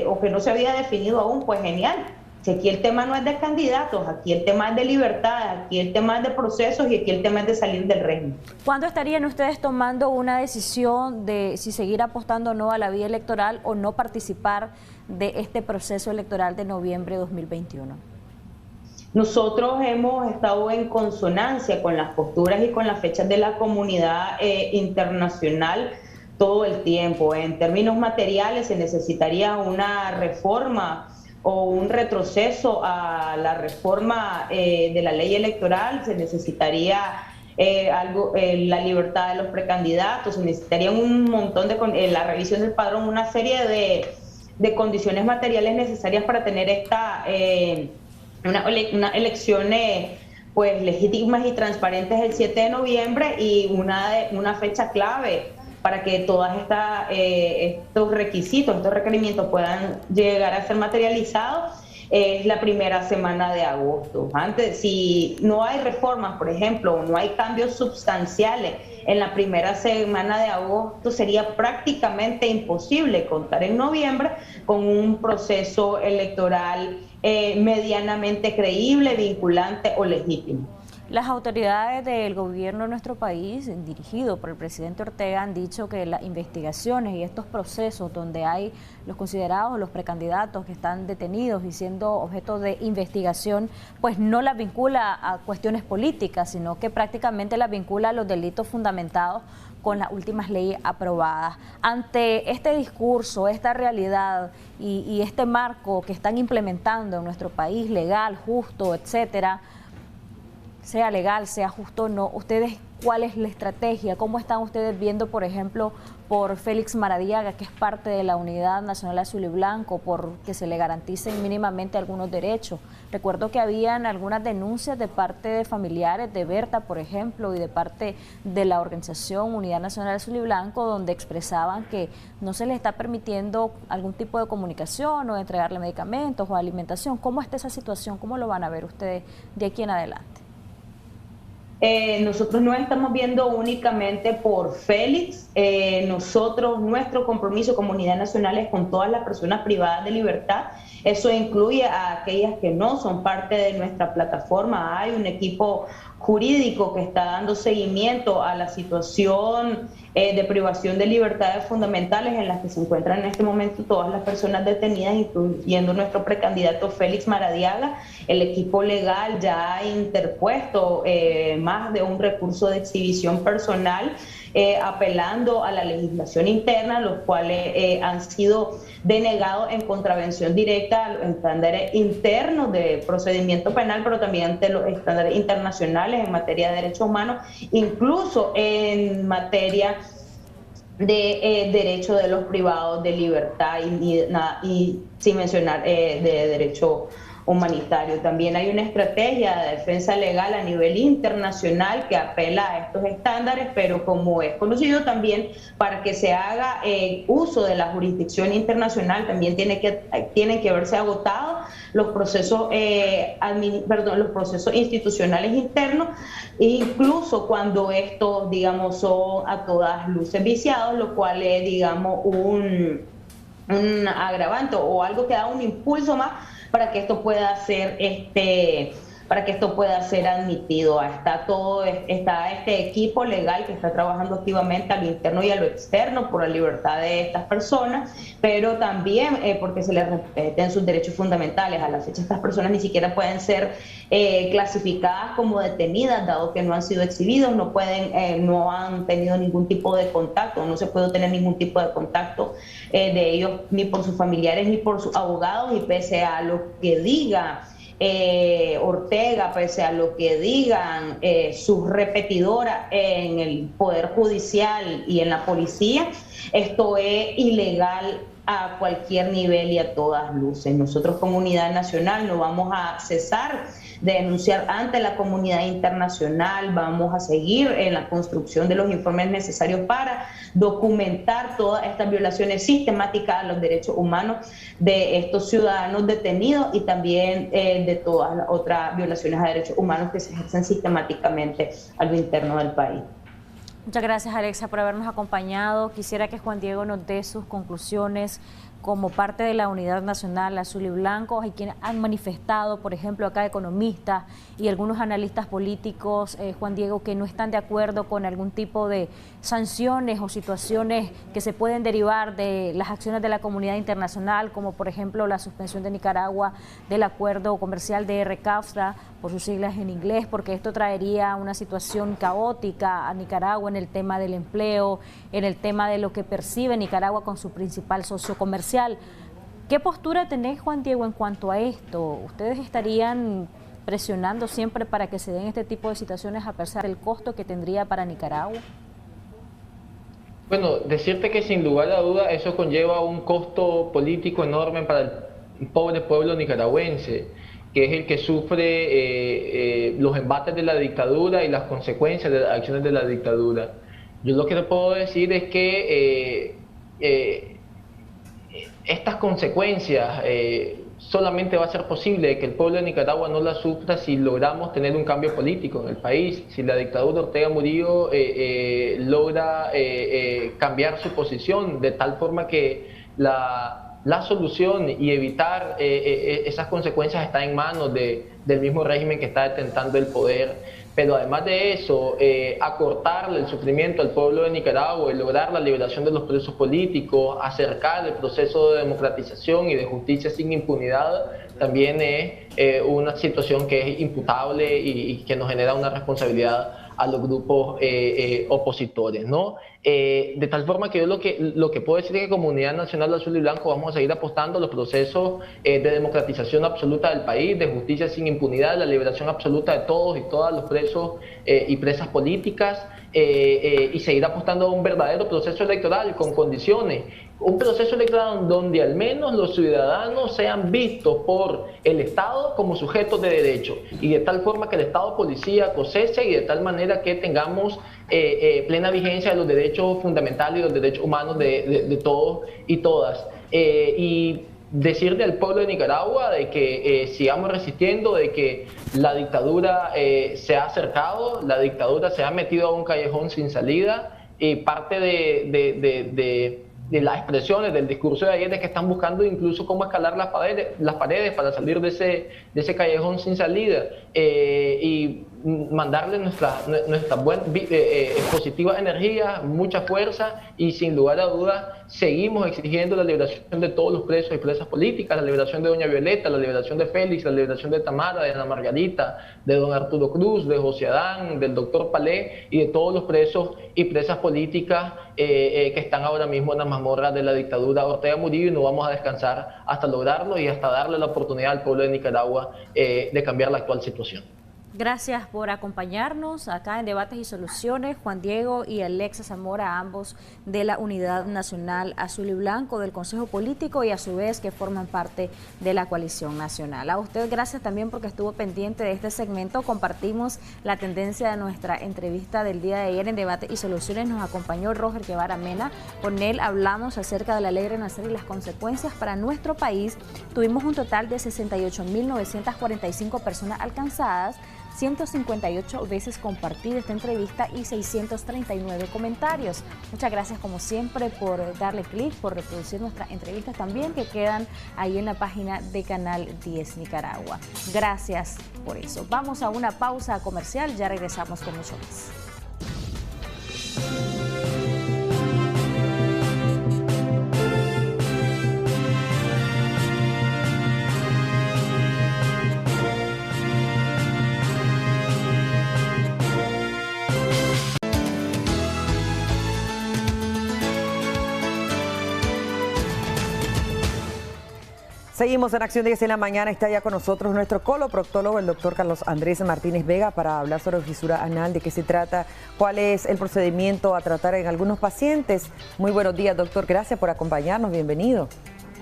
o que no se había definido aún, pues genial. Si aquí el tema no es de candidatos, aquí el tema es de libertad, aquí el tema es de procesos y aquí el tema es de salir del régimen. ¿Cuándo estarían ustedes tomando una decisión de si seguir apostando o no a la vía electoral o no participar de este proceso electoral de noviembre de 2021? Nosotros hemos estado en consonancia con las posturas y con las fechas de la comunidad internacional todo el tiempo. En términos materiales se necesitaría una reforma o un retroceso a la reforma de la ley electoral, se necesitaría la libertad de los precandidatos, se necesitaría un montón de la revisión del padrón, una serie de condiciones materiales necesarias para tener unas elecciones pues legítimas y transparentes el 7 de noviembre y una fecha clave para que todos estos requisitos, estos requerimientos puedan llegar a ser materializados, es la primera semana de agosto. Antes, si no hay reformas, por ejemplo, o no hay cambios sustanciales en la primera semana de agosto, sería prácticamente imposible contar en noviembre con un proceso electoral medianamente creíble, vinculante o legítimo. Las autoridades del gobierno de nuestro país, dirigido por el presidente Ortega, han dicho que las investigaciones y estos procesos donde hay los considerados, los precandidatos que están detenidos y siendo objeto de investigación, pues no las vincula a cuestiones políticas, sino que prácticamente las vincula a los delitos fundamentados con las últimas leyes aprobadas. Ante este discurso, esta realidad y este marco que están implementando en nuestro país, legal, justo, etcétera, sea legal, sea justo o no, ¿ustedes ¿Cuál es la estrategia? ¿Cómo están ustedes viendo, por ejemplo, por Félix Maradiaga, que es parte de la Unidad Nacional Azul y Blanco, por que se le garanticen mínimamente algunos derechos? Recuerdo que habían algunas denuncias de parte de familiares de Berta, por ejemplo, y de parte de la organización Unidad Nacional Azul y Blanco, donde expresaban que no se les está permitiendo algún tipo de comunicación o de entregarle medicamentos o alimentación. ¿Cómo está esa situación? ¿Cómo lo van a ver ustedes de aquí en adelante? Nosotros no estamos viendo únicamente por Félix, nuestro compromiso como Unidad Nacional es con todas las personas privadas de libertad. Eso incluye a aquellas que no son parte de nuestra plataforma. Hay un equipo jurídico que está dando seguimiento a la situación de privación de libertades fundamentales en las que se encuentran en este momento todas las personas detenidas, incluyendo nuestro precandidato Félix Maradiaga. El equipo legal ya ha interpuesto más de un recurso de exhibición personal apelando a la legislación interna, los cuales han sido denegados en contravención directa a los estándares internos de procedimiento penal, pero también ante los estándares internacionales en materia de derechos humanos, incluso en materia de derecho de los privados de libertad y sin mencionar de derecho humanitario. También hay una estrategia de defensa legal a nivel internacional que apela a estos estándares, pero como es conocido también, para que se haga uso de la jurisdicción internacional también tienen que verse agotados los procesos, los procesos institucionales internos, incluso cuando estos, digamos, son a todas luces viciados, lo cual es, digamos, un agravante o algo que da un impulso más para que esto pueda ser admitido. Está este equipo legal que está trabajando activamente a lo interno y a lo externo por la libertad de estas personas, pero también porque se les respeten sus derechos fundamentales. A la fecha estas personas ni siquiera pueden ser clasificadas como detenidas, dado que no han sido exhibidos, no han tenido ningún tipo de contacto, no se puede tener ningún tipo de contacto de ellos ni por sus familiares ni por sus abogados, y pese a lo que diga Ortega, pese a lo que digan sus repetidoras en el Poder Judicial y en la policía, esto es ilegal a cualquier nivel y a todas luces. Nosotros como Unidad Nacional no vamos a cesar de denunciar ante la comunidad internacional, vamos a seguir en la construcción de los informes necesarios para documentar todas estas violaciones sistemáticas a los derechos humanos de estos ciudadanos detenidos y también de todas las otras violaciones a derechos humanos que se ejercen sistemáticamente a lo interno del país. Muchas gracias, Alexa, por habernos acompañado. Quisiera que Juan Diego nos dé sus conclusiones como parte de la Unidad Nacional Azul y Blanco. Hay quienes han manifestado, por ejemplo, acá economistas y algunos analistas políticos, Juan Diego, que no están de acuerdo con algún tipo de sanciones o situaciones que se pueden derivar de las acciones de la comunidad internacional, como por ejemplo la suspensión de Nicaragua del acuerdo comercial de RCAFTA, por sus siglas en inglés, porque esto traería una situación caótica a Nicaragua en el tema del empleo, en el tema de lo que percibe Nicaragua con su principal socio comercial. ¿Qué postura tenés, Juan Diego, en cuanto a esto? ¿Ustedes estarían presionando siempre para que se den este tipo de situaciones a pesar del costo que tendría para Nicaragua? Bueno, decirte que sin lugar a duda eso conlleva un costo político enorme para el pobre pueblo nicaragüense, que es el que sufre los embates de la dictadura y las consecuencias de las acciones de la dictadura. Yo lo que te puedo decir es que estas consecuencias solamente va a ser posible que el pueblo de Nicaragua no las sufra si logramos tener un cambio político en el país, si la dictadura Ortega Murillo logra cambiar su posición de tal forma que la solución y evitar esas consecuencias está en manos del mismo régimen que está detentando el poder. Pero además de eso, acortarle el sufrimiento al pueblo de Nicaragua y lograr la liberación de los presos políticos, acercar el proceso de democratización y de justicia sin impunidad, también es una situación que es imputable y que nos genera una responsabilidad a los grupos opositores, ¿no? De tal forma que yo lo que puedo decir es que como Unidad Nacional Azul y Blanco vamos a seguir apostando a los procesos de democratización absoluta del país, de justicia sin impunidad, la liberación absoluta de todos y todas los presos y presas políticas, y seguir apostando a un verdadero proceso electoral con condiciones. Un proceso electoral donde al menos los ciudadanos sean vistos por el Estado como sujetos de derecho, y de tal forma que el Estado policíaco cese, y de tal manera que tengamos plena vigencia de los derechos fundamentales y los derechos humanos de todos y todas. Y decirle al pueblo de Nicaragua de que sigamos resistiendo, de que la dictadura se ha acercado, la dictadura se ha metido a un callejón sin salida, y parte de las expresiones del discurso de ayer es que están buscando incluso cómo escalar las paredes para salir de ese callejón sin salida, y mandarle nuestra positiva energía, mucha fuerza, y sin lugar a dudas seguimos exigiendo la liberación de todos los presos y presas políticas, la liberación de doña Violeta, la liberación de Félix, la liberación de Tamara, de Ana Margarita, de don Arturo Cruz, de José Adán, del doctor Palé, y de todos los presos y presas políticas que están ahora mismo en las mazmorras de la dictadura Ortega Murillo, y no vamos a descansar hasta lograrlo y hasta darle la oportunidad al pueblo de Nicaragua de cambiar la actual situación. Gracias por acompañarnos acá en Debates y Soluciones, Juan Diego y Alexa Zamora, ambos de la Unidad Nacional Azul y Blanco del Consejo Político, y a su vez que forman parte de la Coalición Nacional. A usted gracias también porque estuvo pendiente de este segmento. Compartimos la tendencia de nuestra entrevista del día de ayer en Debates y Soluciones. Nos acompañó Roger Guevara Mena. Con él hablamos acerca de la ley Renacer y las consecuencias para nuestro país. Tuvimos un total de 68.945 personas alcanzadas, 158 veces compartida esta entrevista y 639 comentarios. Muchas gracias como siempre por darle clic, por reproducir nuestras entrevistas también que quedan ahí en la página de Canal 10 Nicaragua. Gracias por eso. Vamos a una pausa comercial, ya regresamos con mucho más. Seguimos en Acción 10 en la mañana. Está ya con nosotros nuestro coloproctólogo, el doctor Carlos Andrés Martínez Vega, para hablar sobre fisura anal, de qué se trata, cuál es el procedimiento a tratar en algunos pacientes. Muy buenos días, doctor. Gracias por acompañarnos. Bienvenido.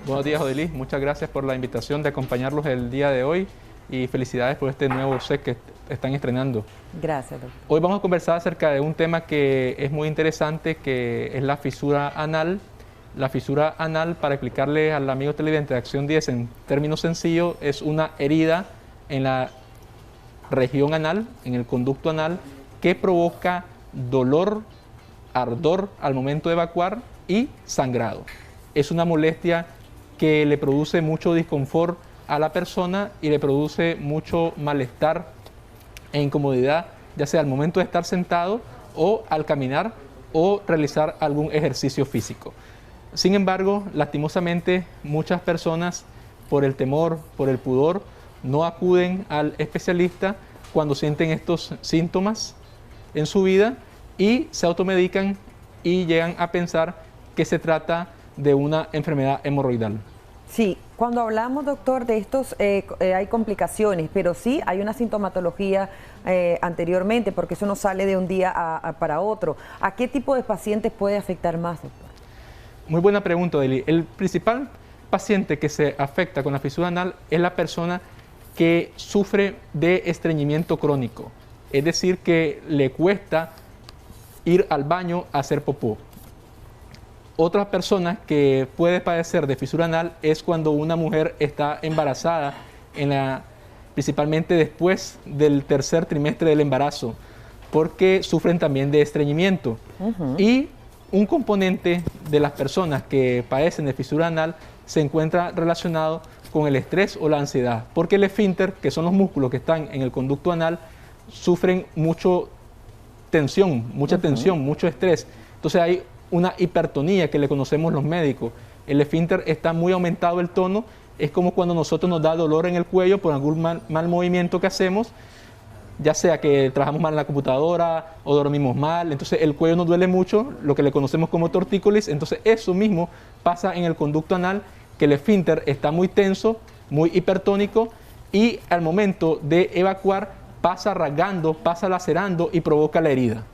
Buenos días, Odelis. Muchas gracias por la invitación de acompañarlos el día de hoy, y felicidades por este nuevo set que están estrenando. Gracias, doctor. Hoy vamos a conversar acerca de un tema que es muy interesante, que es la fisura anal. La fisura anal, para explicarle al amigo televidente de Acción 10 en términos sencillos, es una herida en la región anal, en el conducto anal, que provoca dolor, ardor al momento de evacuar y sangrado. Es una molestia que le produce mucho disconfort a la persona y le produce mucho malestar e incomodidad, ya sea al momento de estar sentado o al caminar o realizar algún ejercicio físico. Sin embargo, lastimosamente, muchas personas, por el temor, por el pudor, no acuden al especialista cuando sienten estos síntomas en su vida y se automedican y llegan a pensar que se trata de una enfermedad hemorroidal. Sí, cuando hablamos, doctor, de estos hay complicaciones, pero sí hay una sintomatología anteriormente, porque eso no sale de un día para otro. ¿A qué tipo de pacientes puede afectar más, doctor? Muy buena pregunta, Deli. El principal paciente que se afecta con la fisura anal es la persona que sufre de estreñimiento crónico, es decir, que le cuesta ir al baño a hacer popó. Otra persona que puede padecer de fisura anal es cuando una mujer está embarazada, principalmente después del tercer trimestre del embarazo, porque sufren también de estreñimiento. Y un componente de las personas que padecen de fisura anal se encuentra relacionado con el estrés o la ansiedad, porque el esfínter, que son los músculos que están en el conducto anal, sufren mucha tensión, mucho estrés. Entonces hay una hipertonía que le conocemos los médicos. El esfínter está muy aumentado el tono, es como cuando nosotros nos da dolor en el cuello por algún mal movimiento que hacemos. ya sea que trabajamos mal en la computadora o dormimos mal, entonces el cuello nos duele mucho, lo que le conocemos como tortícolis, entonces eso mismo pasa en el conducto anal, que el esfínter está muy tenso, muy hipertónico, y al momento de evacuar pasa rasgando, pasa lacerando y provoca la herida.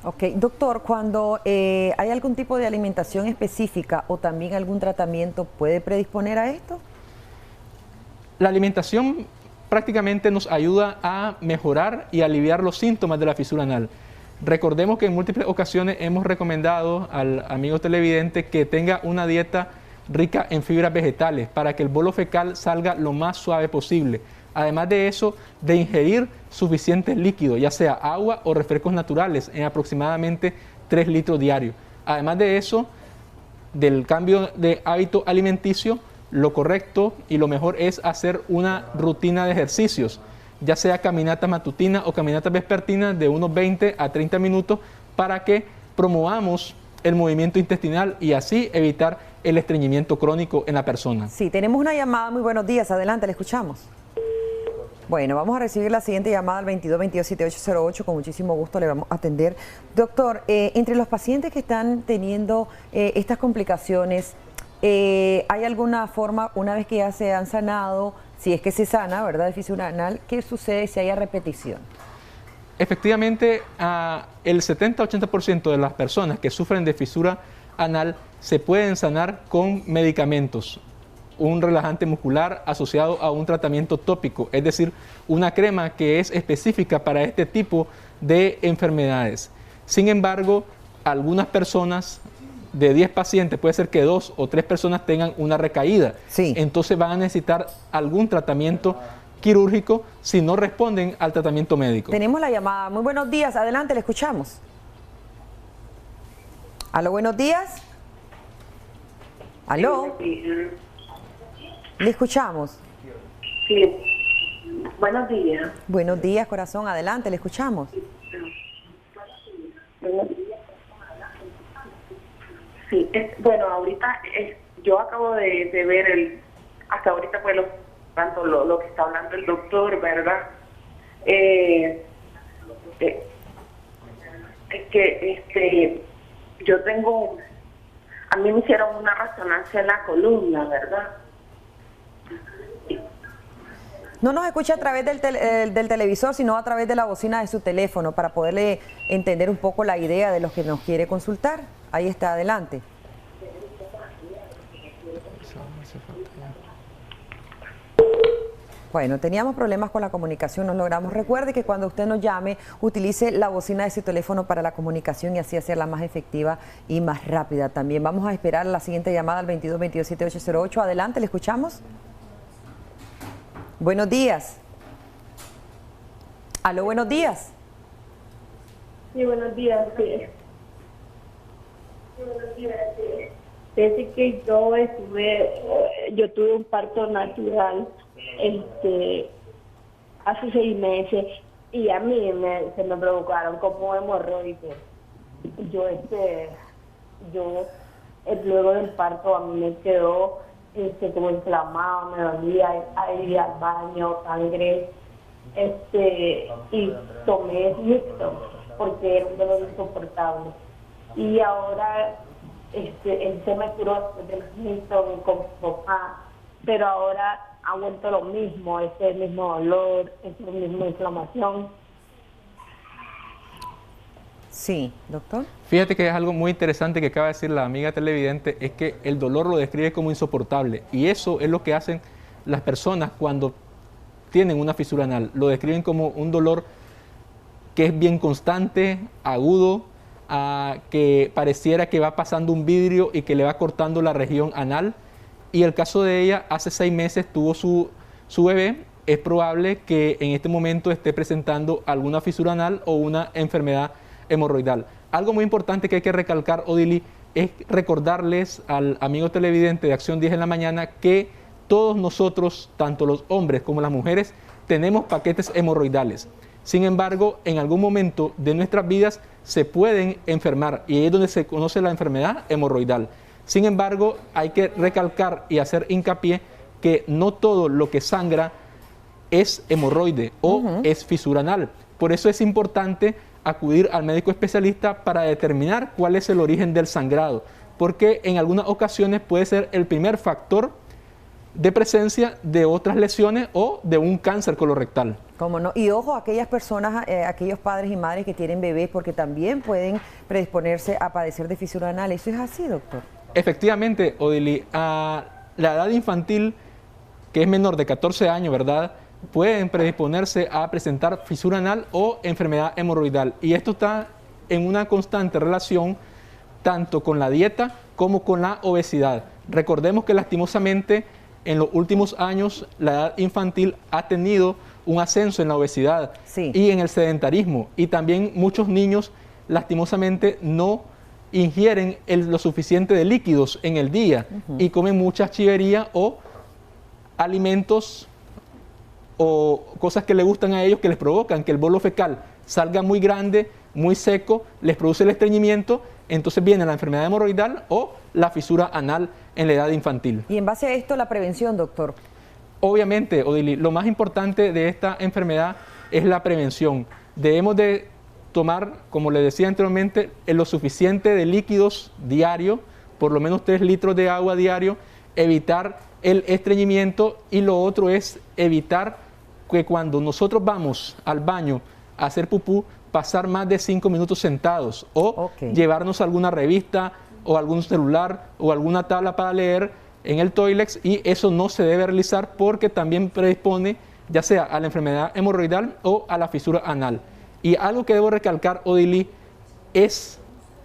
Ok, doctor, cuando hay algún tipo de alimentación específica o también algún tratamiento, ¿puede predisponer a esto? La alimentación prácticamente nos ayuda a mejorar y aliviar los síntomas de la fisura anal. Recordemos que en múltiples ocasiones hemos recomendado al amigo televidente que tenga una dieta rica en fibras vegetales para que el bolo fecal salga lo más suave posible. Además de eso, de ingerir suficientes líquidos, ya sea agua o refrescos naturales, en aproximadamente 3 litros diarios. Además de eso, del cambio de hábito alimenticio, lo correcto y lo mejor es hacer una rutina de ejercicios, ya sea caminata matutina o caminata vespertina de unos 20 a 30 minutos para que promovamos el movimiento intestinal y así evitar el estreñimiento crónico en la persona. Sí, tenemos una llamada. Muy buenos días. Adelante, le escuchamos. Bueno, vamos a recibir la siguiente llamada al 2222-7808. Con muchísimo gusto le vamos a atender. Doctor, entre los pacientes que están teniendo estas complicaciones, ¿hay alguna forma, una vez que ya se han sanado, si es que se sana, ¿verdad?, de fisura anal, qué sucede si hay repetición? Efectivamente, el 70-80% de las personas que sufren de fisura anal se pueden sanar con medicamentos, un relajante muscular asociado a un tratamiento tópico, es decir, una crema que es específica para este tipo de enfermedades. Sin embargo, algunas personas, de 10 pacientes, puede ser que 2 o 3 personas tengan una recaída. Sí. Entonces van a necesitar algún tratamiento quirúrgico si no responden al tratamiento médico. Tenemos la llamada. Muy buenos días. Adelante, le escuchamos. Aló, buenos días. Aló. Le escuchamos. Sí. Buenos días. Buenos días, corazón. Adelante, le escuchamos. Sí, bueno, ahorita yo acabo de ver hasta ahorita pues tanto lo que está hablando el doctor, ¿verdad? Es que yo tengo, a mí me hicieron una resonancia en la columna, ¿verdad? No nos escucha a través del televisor, sino a través de la bocina de su teléfono para poderle entender un poco la idea de lo que nos quiere consultar. Ahí está, adelante. Bueno, teníamos problemas con la comunicación, nos logramos. Recuerde que cuando usted nos llame, utilice la bocina de su teléfono para la comunicación y así hacerla más efectiva y más rápida también. Vamos a esperar la siguiente llamada al 2222-7808. Adelante, ¿le escuchamos? Buenos días. Aló, buenos días. Sí, buenos días. Sí. Desde que yo tuve un parto natural hace 6 meses y a mí se me provocaron como hemorroides. Luego del parto a mí me quedó como inflamado, me dolía, ir al baño, sangre, y tomé mixto porque era un dolor insoportable. Y ahora él se me curó de los mixtos con papá, pero ahora ha vuelto lo mismo, ese mismo dolor, esa misma inflamación. Sí, doctor. Fíjate que es algo muy interesante que acaba de decir la amiga televidente, es que el dolor lo describe como insoportable y eso es lo que hacen las personas cuando tienen una fisura anal, lo describen como un dolor que es bien constante, agudo, que pareciera que va pasando un vidrio y que le va cortando la región anal. Y el caso de ella, hace 6 meses tuvo su bebé, es probable que en este momento esté presentando alguna fisura anal o una enfermedad hemorroidal. Algo muy importante que hay que recalcar, Odili, es recordarles al amigo televidente de Acción 10 en la mañana que todos nosotros, tanto los hombres como las mujeres, tenemos paquetes hemorroidales. Sin embargo, en algún momento de nuestras vidas se pueden enfermar y ahí es donde se conoce la enfermedad hemorroidal. Sin embargo, hay que recalcar y hacer hincapié que no todo lo que sangra es hemorroide o es fisura anal. Por eso es importante acudir al médico especialista para determinar cuál es el origen del sangrado, porque en algunas ocasiones puede ser el primer factor de presencia de otras lesiones o de un cáncer colorectal. ¿Cómo no? Y ojo, aquellas personas, aquellos padres y madres que tienen bebés, porque también pueden predisponerse a padecer de fisura anal. ¿Eso es así, doctor? Efectivamente, Odili, a la edad infantil, que es menor de 14 años, ¿verdad?, pueden predisponerse a presentar fisura anal o enfermedad hemorroidal. Y esto está en una constante relación tanto con la dieta como con la obesidad. Recordemos que lastimosamente en los últimos años la edad infantil ha tenido un ascenso en la obesidad y en el sedentarismo. Y también muchos niños lastimosamente no ingieren lo suficiente de líquidos en el día y comen mucha chivería o alimentos o cosas que les gustan a ellos que les provocan que el bolo fecal salga muy grande, muy seco, les produce el estreñimiento, entonces viene la enfermedad hemorroidal o la fisura anal en la edad infantil. Y en base a esto, la prevención, doctor. Obviamente, Odili, lo más importante de esta enfermedad es la prevención. Debemos de tomar, como le decía anteriormente, lo suficiente de líquidos diario, por lo menos 3 litros de agua diario, evitar el estreñimiento, y lo otro es evitar que cuando nosotros vamos al baño a hacer pupú, pasar más de 5 minutos sentados o llevarnos alguna revista o algún celular o alguna tabla para leer en el Toilex, y eso no se debe realizar porque también predispone ya sea a la enfermedad hemorroidal o a la fisura anal. Y algo que debo recalcar, Odili, es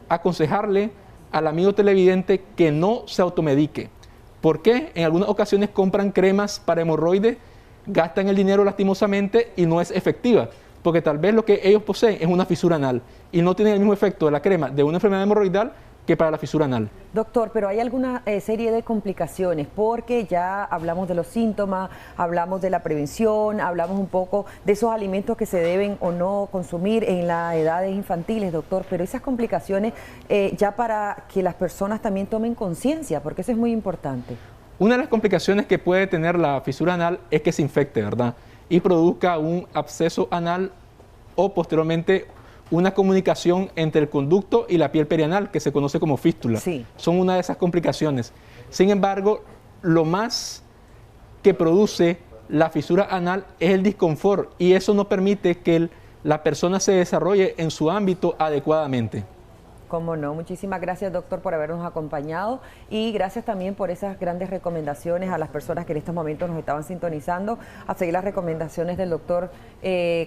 aconsejarle al amigo televidente que no se automedique. Porque en algunas ocasiones compran cremas para hemorroides, gastan el dinero lastimosamente y no es efectiva. Porque tal vez lo que ellos poseen es una fisura anal y no tiene el mismo efecto de la crema de una enfermedad hemorroidal que para la fisura anal. Doctor, pero hay alguna serie de complicaciones, porque ya hablamos de los síntomas, hablamos de la prevención, hablamos un poco de esos alimentos que se deben o no consumir en las edades infantiles, doctor, pero esas complicaciones ya para que las personas también tomen conciencia, porque eso es muy importante. Una de las complicaciones que puede tener la fisura anal es que se infecte, ¿verdad?, y produzca un absceso anal o posteriormente una comunicación entre el conducto y la piel perianal, que se conoce como fístula. Son una de esas complicaciones. Sin embargo, lo más que produce la fisura anal es el disconfort, y eso no permite que la persona se desarrolle en su ámbito adecuadamente. Cómo no, muchísimas gracias, doctor, por habernos acompañado, y gracias también por esas grandes recomendaciones a las personas que en estos momentos nos estaban sintonizando, a seguir las recomendaciones del doctor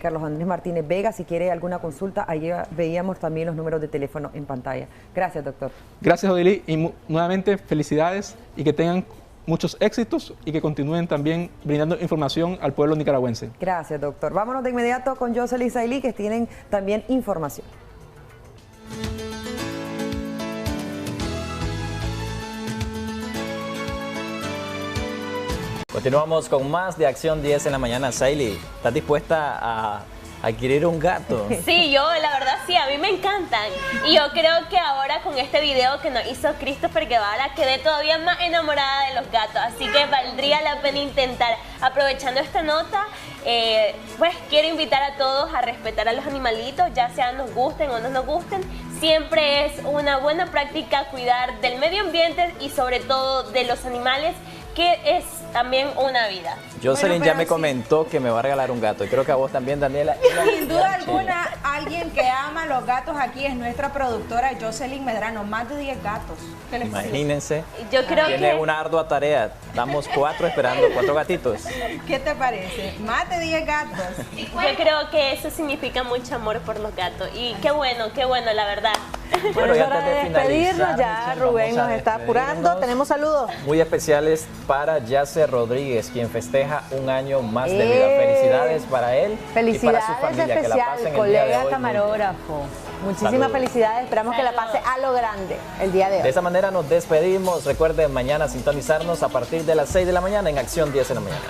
Carlos Andrés Martínez Vega. Si quiere alguna consulta, ahí veíamos también los números de teléfono en pantalla. Gracias, doctor. Gracias, Odili, y nuevamente felicidades y que tengan muchos éxitos y que continúen también brindando información al pueblo nicaragüense. Gracias, doctor. Vámonos de inmediato con Jocelyn Sailí, que tienen también información. Continuamos con más de Acción 10 en la mañana. Saily, ¿estás dispuesta a adquirir un gato? Sí, yo la verdad sí, a mí me encantan. Y yo creo que ahora con este video que nos hizo Christopher Guevara quedé todavía más enamorada de los gatos. Así que valdría la pena intentar. Aprovechando esta nota, pues quiero invitar a todos a respetar a los animalitos, ya sea nos gusten o no nos gusten. Siempre es una buena práctica cuidar del medio ambiente y sobre todo de los animales, que es también una vida. Jocelyn ya me comentó que me va a regalar un gato, y creo que a vos también, Daniela. Sin duda alguna, alguien que ama los gatos aquí es nuestra productora Jocelyn Medrano, más de 10 gatos. ¿Qué les Imagínense, yo creo tiene que una ardua tarea, estamos 4 esperando 4 gatitos. ¿Qué te parece? Más de 10 gatos. Yo creo que eso significa mucho amor por los gatos, y qué bueno, la verdad. Bueno, es hora de despedirnos, ya Rubén nos está apurando. Tenemos saludos muy especiales para Yacer Rodríguez, quien festeja un año más de vida. Felicidades para él y para su familia. Especial, que la pasen colega el día de hoy camarógrafo. Muchísimas Saludos. Felicidades, esperamos que la pase a lo grande el día de hoy. De esa manera nos despedimos. Recuerden mañana sintonizarnos a partir de las 6 de la mañana en Acción 10 en la mañana.